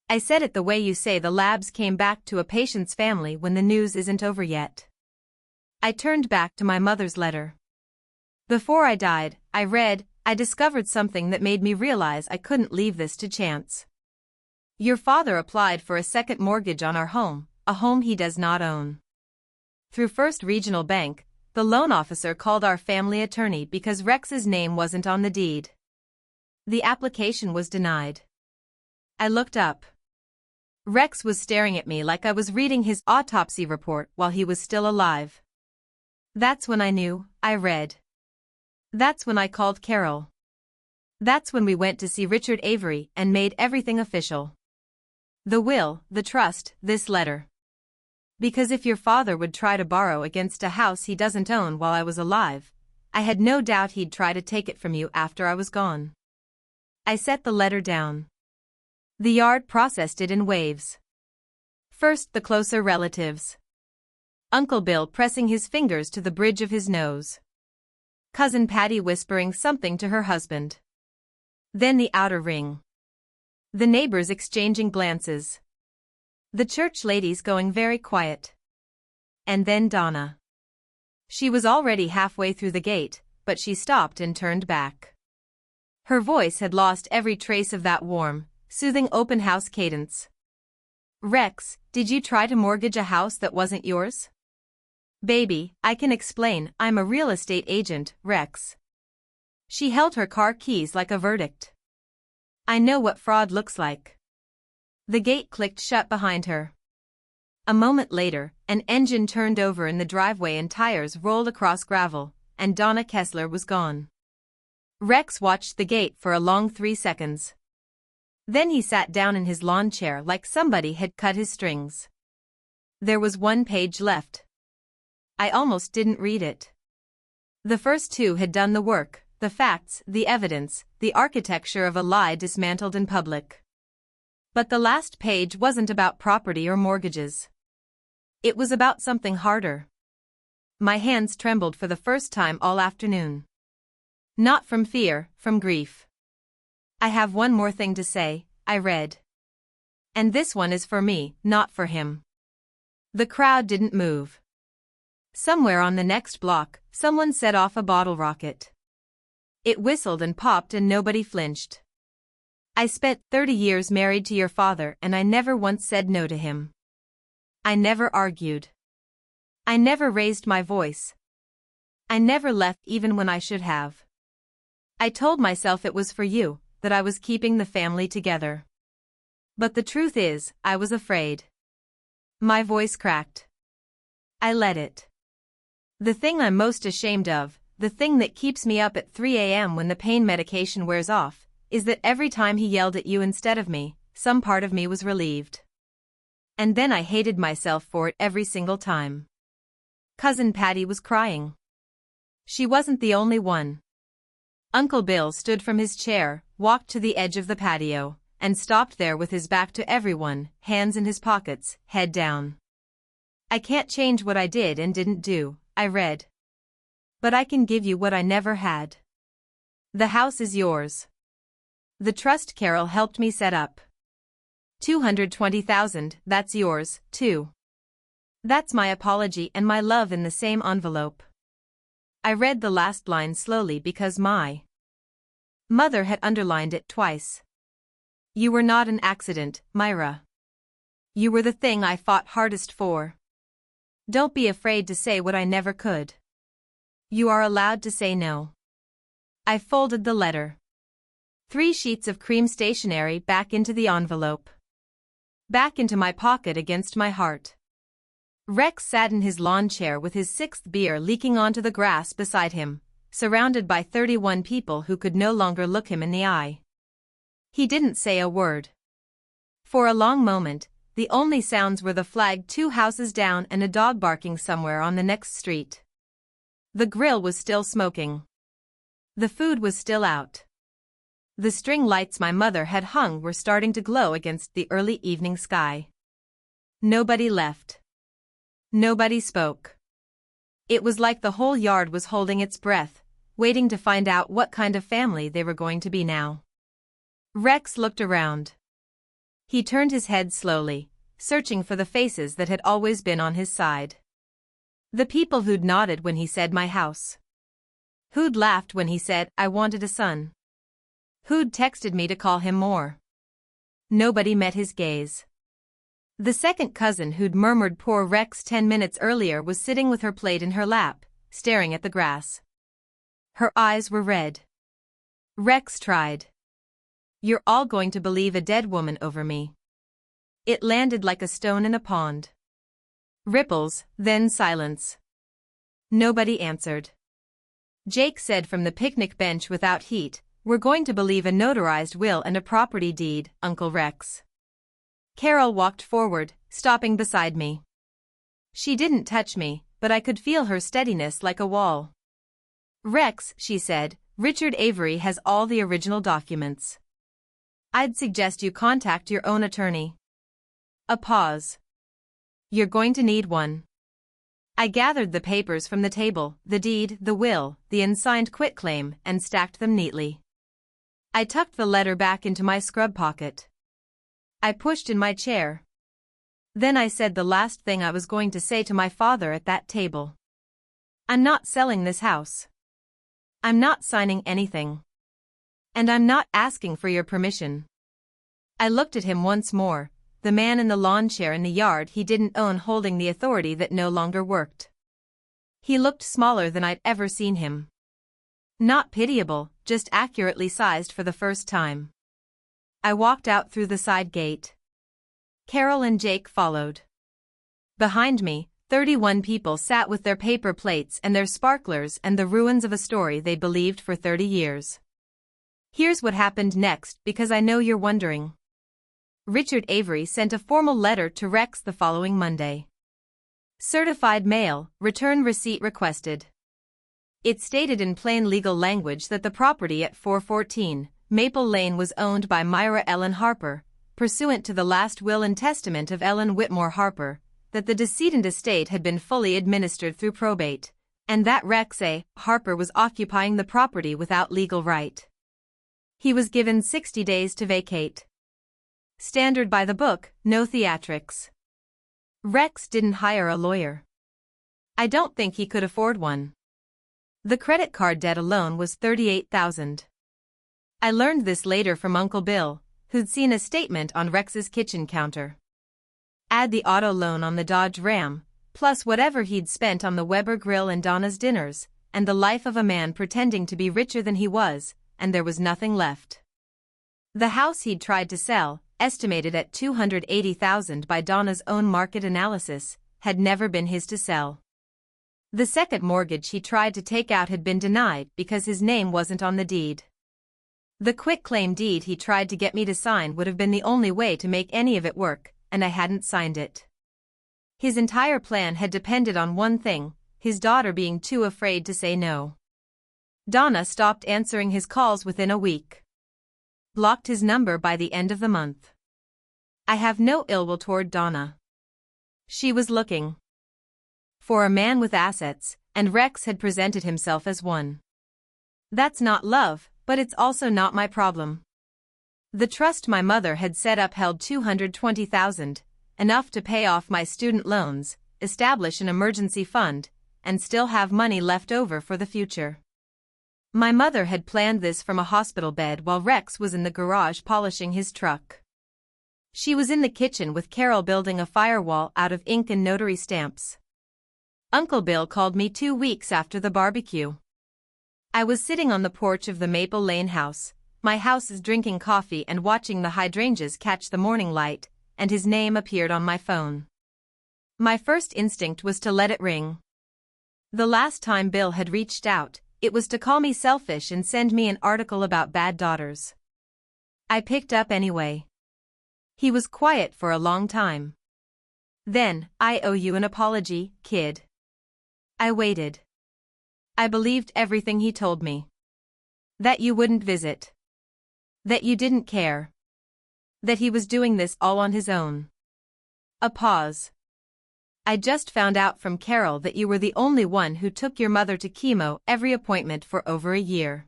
I said it the way you say the labs came back to a patient's family when the news isn't over yet. I turned back to my mother's letter. Before I died, I discovered something that made me realize I couldn't leave this to chance. Your father applied for a second mortgage on our home, a home he does not own. Through First Regional Bank, the loan officer called our family attorney because Rex's name wasn't on the deed. The application was denied. I looked up. Rex was staring at me like I was reading his autopsy report while he was still alive. That's when I knew, I read. That's when I called Carol. That's when we went to see Richard Avery and made everything official. The will, the trust, this letter. Because if your father would try to borrow against a house he doesn't own while I was alive, I had no doubt he'd try to take it from you after I was gone. I set the letter down. The yard processed it in waves. First, the closer relatives. Uncle Bill pressing his fingers to the bridge of his nose. Cousin Patty whispering something to her husband. Then the outer ring. The neighbors exchanging glances. The church ladies going very quiet. And then Donna. She was already halfway through the gate, but she stopped and turned back. Her voice had lost every trace of that warm, soothing open house cadence. Rex, did you try to mortgage a house that wasn't yours? Baby, I can explain, I'm a real estate agent, Rex. She held her car keys like a verdict. I know what fraud looks like. The gate clicked shut behind her. A moment later, an engine turned over in the driveway and tires rolled across gravel, and Donna Kessler was gone. Rex watched the gate for a long 3 seconds. Then he sat down in his lawn chair like somebody had cut his strings. There was 1 page left. I almost didn't read it. The first 2 had done the work, the facts, the evidence, the architecture of a lie dismantled in public. But the last page wasn't about property or mortgages. It was about something harder. My hands trembled for the first time all afternoon. Not from fear, from grief. I have one more thing to say, I read. And this one is for me, not for him. The crowd didn't move. Somewhere on the next block, someone set off a bottle rocket. It whistled and popped and nobody flinched. I spent 30 years married to your father and I never once said no to him. I never argued. I never raised my voice. I never left even when I should have. I told myself it was for you, that I was keeping the family together. But the truth is, I was afraid. My voice cracked. I let it. The thing I'm most ashamed of, the thing that keeps me up at 3 a.m. when the pain medication wears off, is that every time he yelled at you instead of me, some part of me was relieved. And then I hated myself for it every single time. Cousin Patty was crying. She wasn't the only one. Uncle Bill stood from his chair, walked to the edge of the patio, and stopped there with his back to everyone, hands in his pockets, head down. I can't change what I did and didn't do, I read. But I can give you what I never had. The house is yours. The trust Carol helped me set up. 220,000, that's yours, too. That's my apology and my love in the same envelope. I read the last line slowly because my mother had underlined it twice. You were not an accident, Myra. You were the thing I fought hardest for. Don't be afraid to say what I never could. You are allowed to say no. I folded the letter. 3 sheets of cream stationery back into the envelope. Back into my pocket against my heart. Rex sat in his lawn chair with his 6th beer leaking onto the grass beside him, surrounded by 31 people who could no longer look him in the eye. He didn't say a word. For a long moment, the only sounds were the flag 2 houses down and a dog barking somewhere on the next street. The grill was still smoking. The food was still out. The string lights my mother had hung were starting to glow against the early evening sky. Nobody left. Nobody spoke. It was like the whole yard was holding its breath, waiting to find out what kind of family they were going to be now. Rex looked around. He turned his head slowly, searching for the faces that had always been on his side. The people who'd nodded when he said my house. Who'd laughed when he said I wanted a son. Who'd texted me to call him more. Nobody met his gaze. The second cousin who'd murmured poor Rex 10 minutes earlier was sitting with her plate in her lap, staring at the grass. Her eyes were red. Rex tried. You're all going to believe a dead woman over me. It landed like a stone in a pond. Ripples, then silence. Nobody answered. Jake said from the picnic bench without heat, we're going to believe a notarized will and a property deed, Uncle Rex. Carol walked forward, stopping beside me. She didn't touch me, but I could feel her steadiness like a wall. Rex, she said, Richard Avery has all the original documents. I'd suggest you contact your own attorney. A pause. You're going to need one. I gathered the papers from the table, the deed, the will, the unsigned quitclaim, and stacked them neatly. I tucked the letter back into my scrub pocket. I pushed in my chair. Then I said the last thing I was going to say to my father at that table. I'm not selling this house. I'm not signing anything. And I'm not asking for your permission. I looked at him once more, the man in the lawn chair in the yard he didn't own holding the authority that no longer worked. He looked smaller than I'd ever seen him. Not pitiable, just accurately sized for the first time. I walked out through the side gate. Carol and Jake followed. Behind me, 31 people sat with their paper plates and their sparklers and the ruins of a story they believed for 30 years. Here's what happened next, because I know you're wondering. Richard Avery sent a formal letter to Rex the following Monday. Certified mail, return receipt requested. It stated in plain legal language that the property at 414 Maple Lane was owned by Myra Ellen Harper, pursuant to the last will and testament of Ellen Whitmore Harper, that the decedent estate had been fully administered through probate, and that Rex A. Harper was occupying the property without legal right. He was given 60 days to vacate. Standard by the book, no theatrics. Rex didn't hire a lawyer. I don't think he could afford one. The credit card debt alone was $38,000. I learned this later from Uncle Bill, who'd seen a statement on Rex's kitchen counter. Add the auto loan on the Dodge Ram, plus whatever he'd spent on the Weber Grill and Donna's dinners, and the life of a man pretending to be richer than he was, and there was nothing left. The house he'd tried to sell, estimated at $280,000 by Donna's own market analysis, had never been his to sell. The second mortgage he tried to take out had been denied because his name wasn't on the deed. The quitclaim deed he tried to get me to sign would have been the only way to make any of it work, and I hadn't signed it. His entire plan had depended on one thing, his daughter being too afraid to say no. Donna stopped answering his calls within a week. Blocked his number by the end of the month. I have no ill will toward Donna. She was looking for a man with assets, and Rex had presented himself as one. That's not love, but it's also not my problem. The trust my mother had set up held $220,000, enough to pay off my student loans, establish an emergency fund, and still have money left over for the future. My mother had planned this from a hospital bed while Rex was in the garage polishing his truck. She was in the kitchen with Carol building a firewall out of ink and notary stamps. Uncle Bill called me 2 weeks after the barbecue. I was sitting on the porch of the Maple Lane house, my houses drinking coffee and watching the hydrangeas catch the morning light, and his name appeared on my phone. My first instinct was to let it ring. The last time Bill had reached out, it was to call me selfish and send me an article about bad daughters. I picked up anyway. He was quiet for a long time. Then, I owe you an apology, kid. I waited. I believed everything he told me. That you wouldn't visit. That you didn't care. That he was doing this all on his own. A pause. I just found out from Carol that you were the only one who took your mother to chemo every appointment for over a year.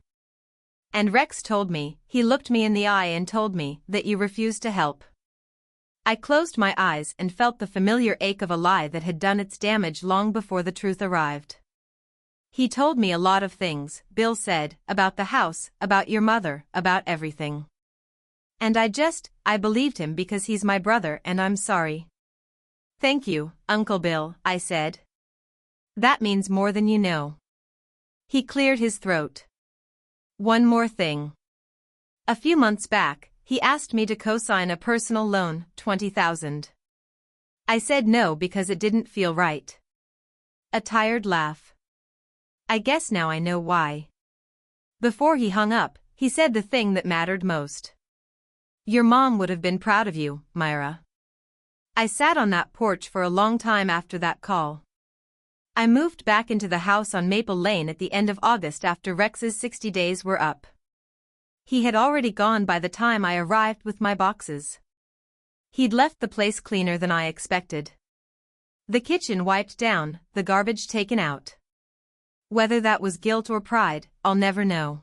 And Rex told me, he looked me in the eye and told me, that you refused to help. I closed my eyes and felt the familiar ache of a lie that had done its damage long before the truth arrived. He told me a lot of things, Bill said, about the house, about your mother, about everything. And I believed him because he's my brother and I'm sorry. Thank you, Uncle Bill, I said. That means more than you know. He cleared his throat. One more thing. A few months back, he asked me to co-sign a personal loan, $20,000. I said no because it didn't feel right. A tired laugh. I guess now I know why. Before he hung up, he said the thing that mattered most. Your mom would have been proud of you, Myra. I sat on that porch for a long time after that call. I moved back into the house on Maple Lane at the end of August after Rex's 60 days were up. He had already gone by the time I arrived with my boxes. He'd left the place cleaner than I expected. The kitchen wiped down, the garbage taken out. Whether that was guilt or pride, I'll never know.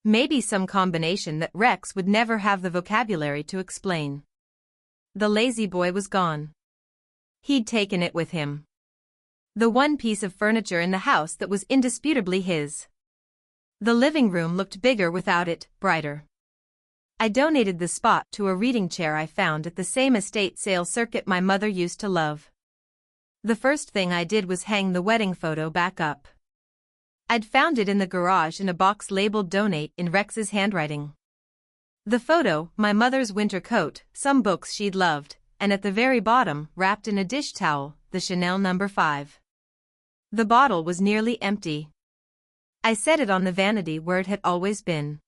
Maybe some combination that Rex would never have the vocabulary to explain. The lazy boy was gone. He'd taken it with him. The one piece of furniture in the house that was indisputably his. The living room looked bigger without it, brighter. I donated the spot to a reading chair I found at the same estate sale circuit my mother used to love. The first thing I did was hang the wedding photo back up. I'd found it in the garage in a box labeled Donate in Rex's handwriting. The photo, my mother's winter coat, some books she'd loved, and at the very bottom, wrapped in a dish towel, the Chanel No. 5. The bottle was nearly empty. I set it on the vanity where it had always been.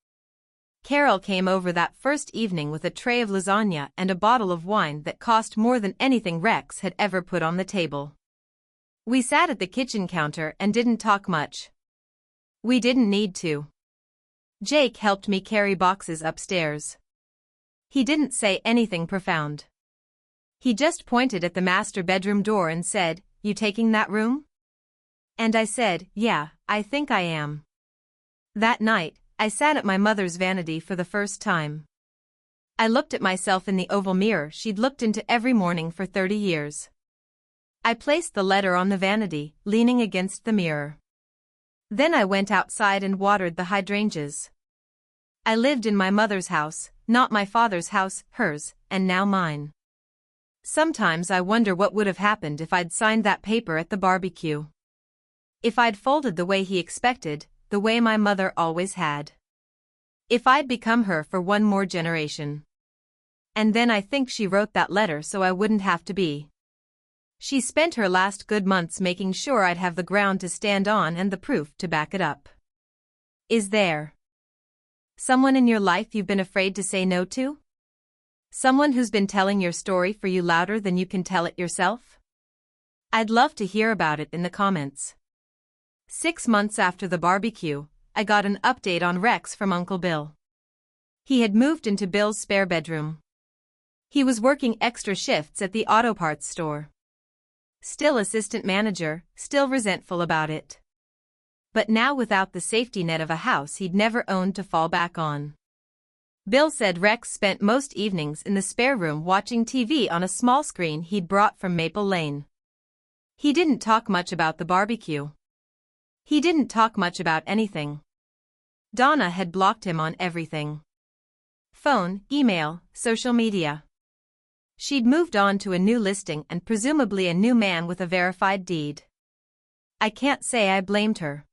Carol came over that first evening with a tray of lasagna and a bottle of wine that cost more than anything Rex had ever put on the table. We sat at the kitchen counter and didn't talk much. We didn't need to. Jake helped me carry boxes upstairs. He didn't say anything profound. He just pointed at the master bedroom door and said, "You taking that room?" And I said, "Yeah, I think I am." That night, I sat at my mother's vanity for the first time. I looked at myself in the oval mirror she'd looked into every morning for 30 years. I placed the letter on the vanity, leaning against the mirror. Then I went outside and watered the hydrangeas. I lived in my mother's house, not my father's house, hers, and now mine. Sometimes I wonder what would have happened if I'd signed that paper at the barbecue. If I'd folded the way he expected, the way my mother always had. If I'd become her for one more generation. And then I think she wrote that letter so I wouldn't have to be. She spent her last good months making sure I'd have the ground to stand on and the proof to back it up. Is there someone in your life you've been afraid to say no to? Someone who's been telling your story for you louder than you can tell it yourself? I'd love to hear about it in the comments. 6 months after the barbecue, I got an update on Rex from Uncle Bill. He had moved into Bill's spare bedroom. He was working extra shifts at the auto parts store. Still assistant manager, still resentful about it. But now without the safety net of a house he'd never owned to fall back on. Bill said Rex spent most evenings in the spare room watching TV on a small screen he'd brought from Maple Lane. He didn't talk much about the barbecue. He didn't talk much about anything. Donna had blocked him on everything. Phone, email, social media. She'd moved on to a new listing and presumably a new man with a verified deed. I can't say I blamed her.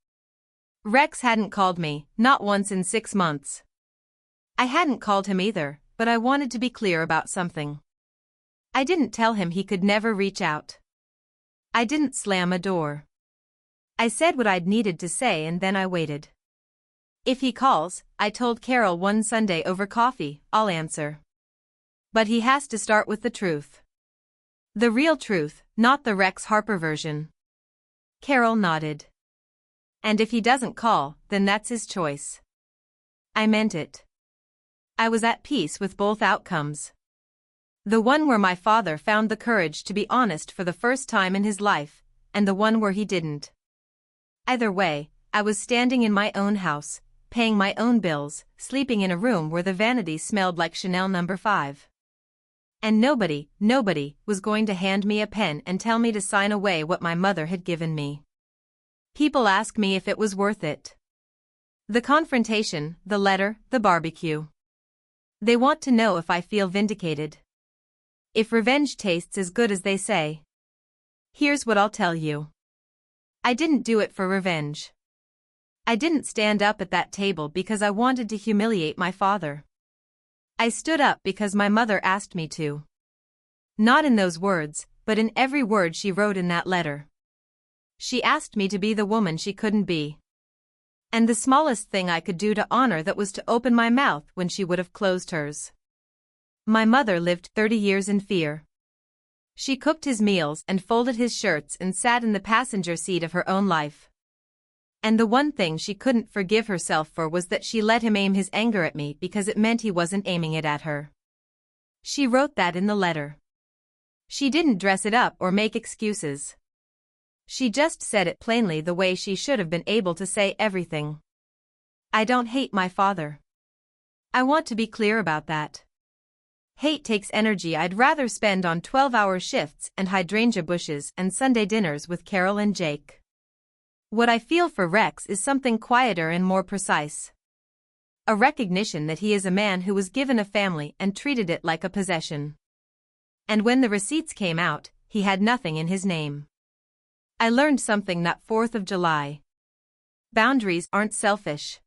Rex hadn't called me, not once in 6 months. I hadn't called him either, but I wanted to be clear about something. I didn't tell him he could never reach out. I didn't slam a door. I said what I'd needed to say and then I waited. If he calls, I told Carol one Sunday over coffee, I'll answer. But he has to start with the truth. The real truth, not the Rex Harper version. Carol nodded. And if he doesn't call, then that's his choice. I meant it. I was at peace with both outcomes. The one where my father found the courage to be honest for the first time in his life, and the one where he didn't. Either way, I was standing in my own house, paying my own bills, sleeping in a room where the vanity smelled like Chanel No. 5. And nobody was going to hand me a pen and tell me to sign away what my mother had given me. People ask me if it was worth it. The confrontation, the letter, the barbecue. They want to know if I feel vindicated. If revenge tastes as good as they say. Here's what I'll tell you. I didn't do it for revenge. I didn't stand up at that table because I wanted to humiliate my father. I stood up because my mother asked me to. Not in those words, but in every word she wrote in that letter. She asked me to be the woman she couldn't be. And the smallest thing I could do to honor that was to open my mouth when she would have closed hers. My mother lived 30 years in fear. She cooked his meals and folded his shirts and sat in the passenger seat of her own life. And the one thing she couldn't forgive herself for was that she let him aim his anger at me because it meant he wasn't aiming it at her. She wrote that in the letter. She didn't dress it up or make excuses. She just said it plainly the way she should have been able to say everything. I don't hate my father. I want to be clear about that. Hate takes energy I'd rather spend on 12-hour shifts and hydrangea bushes and Sunday dinners with Carol and Jake. What I feel for Rex is something quieter and more precise. A recognition that he is a man who was given a family and treated it like a possession. And when the receipts came out, he had nothing in his name. I learned something that 4th of July. Boundaries aren't selfish.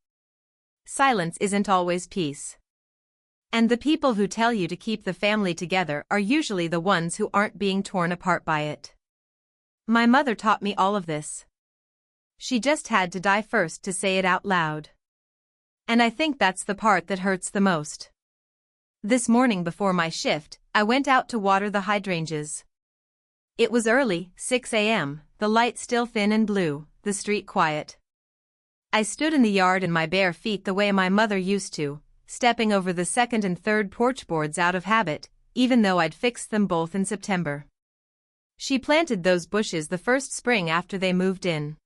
Silence isn't always peace. And the people who tell you to keep the family together are usually the ones who aren't being torn apart by it. My mother taught me all of this. She just had to die first to say it out loud. And I think that's the part that hurts the most. This morning before my shift, I went out to water the hydrangeas. It was early, 6 a.m., the light still thin and blue, the street quiet. I stood in the yard in my bare feet the way my mother used to, stepping over the second and third porch boards out of habit, even though I'd fixed them both in September. She planted those bushes the first spring after they moved in.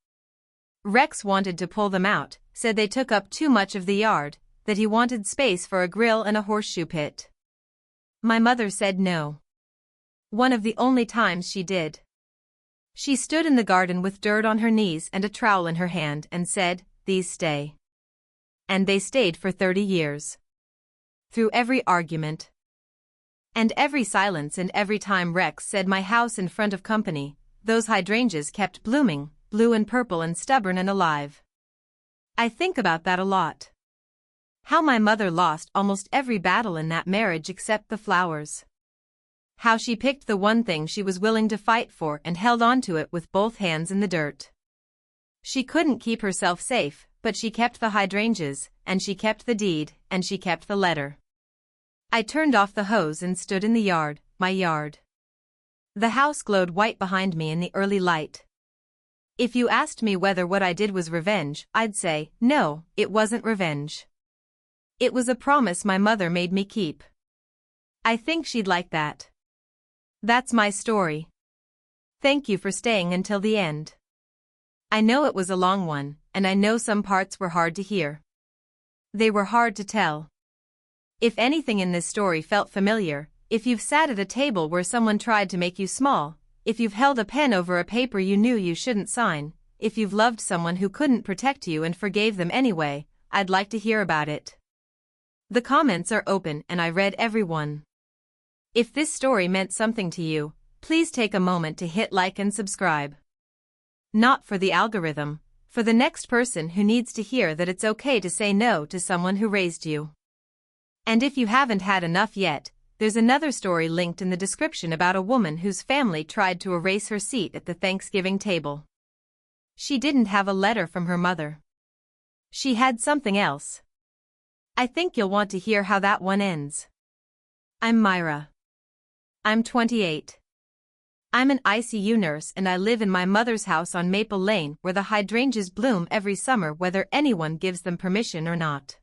Rex wanted to pull them out, said they took up too much of the yard, that he wanted space for a grill and a horseshoe pit. My mother said no. One of the only times she did. She stood in the garden with dirt on her knees and a trowel in her hand and said, "These stay." And they stayed for 30 years. Through every argument. And every silence and every time Rex said my house in front of company, those hydrangeas kept blooming, blue and purple and stubborn and alive. I think about that a lot. How my mother lost almost every battle in that marriage except the flowers. How she picked the one thing she was willing to fight for and held on to it with both hands in the dirt. She couldn't keep herself safe, but she kept the hydrangeas, and she kept the deed, and she kept the letter. I turned off the hose and stood in the yard, my yard. The house glowed white behind me in the early light. If you asked me whether what I did was revenge, I'd say, no, it wasn't revenge. It was a promise my mother made me keep. I think she'd like that. That's my story. Thank you for staying until the end. I know it was a long one, and I know some parts were hard to hear. They were hard to tell. If anything in this story felt familiar, if you've sat at a table where someone tried to make you small, if you've held a pen over a paper you knew you shouldn't sign, if you've loved someone who couldn't protect you and forgave them anyway, I'd like to hear about it. The comments are open and I read every one. If this story meant something to you, please take a moment to hit like and subscribe. Not for the algorithm, for the next person who needs to hear that it's okay to say no to someone who raised you. And if you haven't had enough yet, there's another story linked in the description about a woman whose family tried to erase her seat at the Thanksgiving table. She didn't have a letter from her mother. She had something else. I think you'll want to hear how that one ends. I'm Myra. I'm 28. I'm an ICU nurse and I live in my mother's house on Maple Lane where the hydrangeas bloom every summer whether anyone gives them permission or not.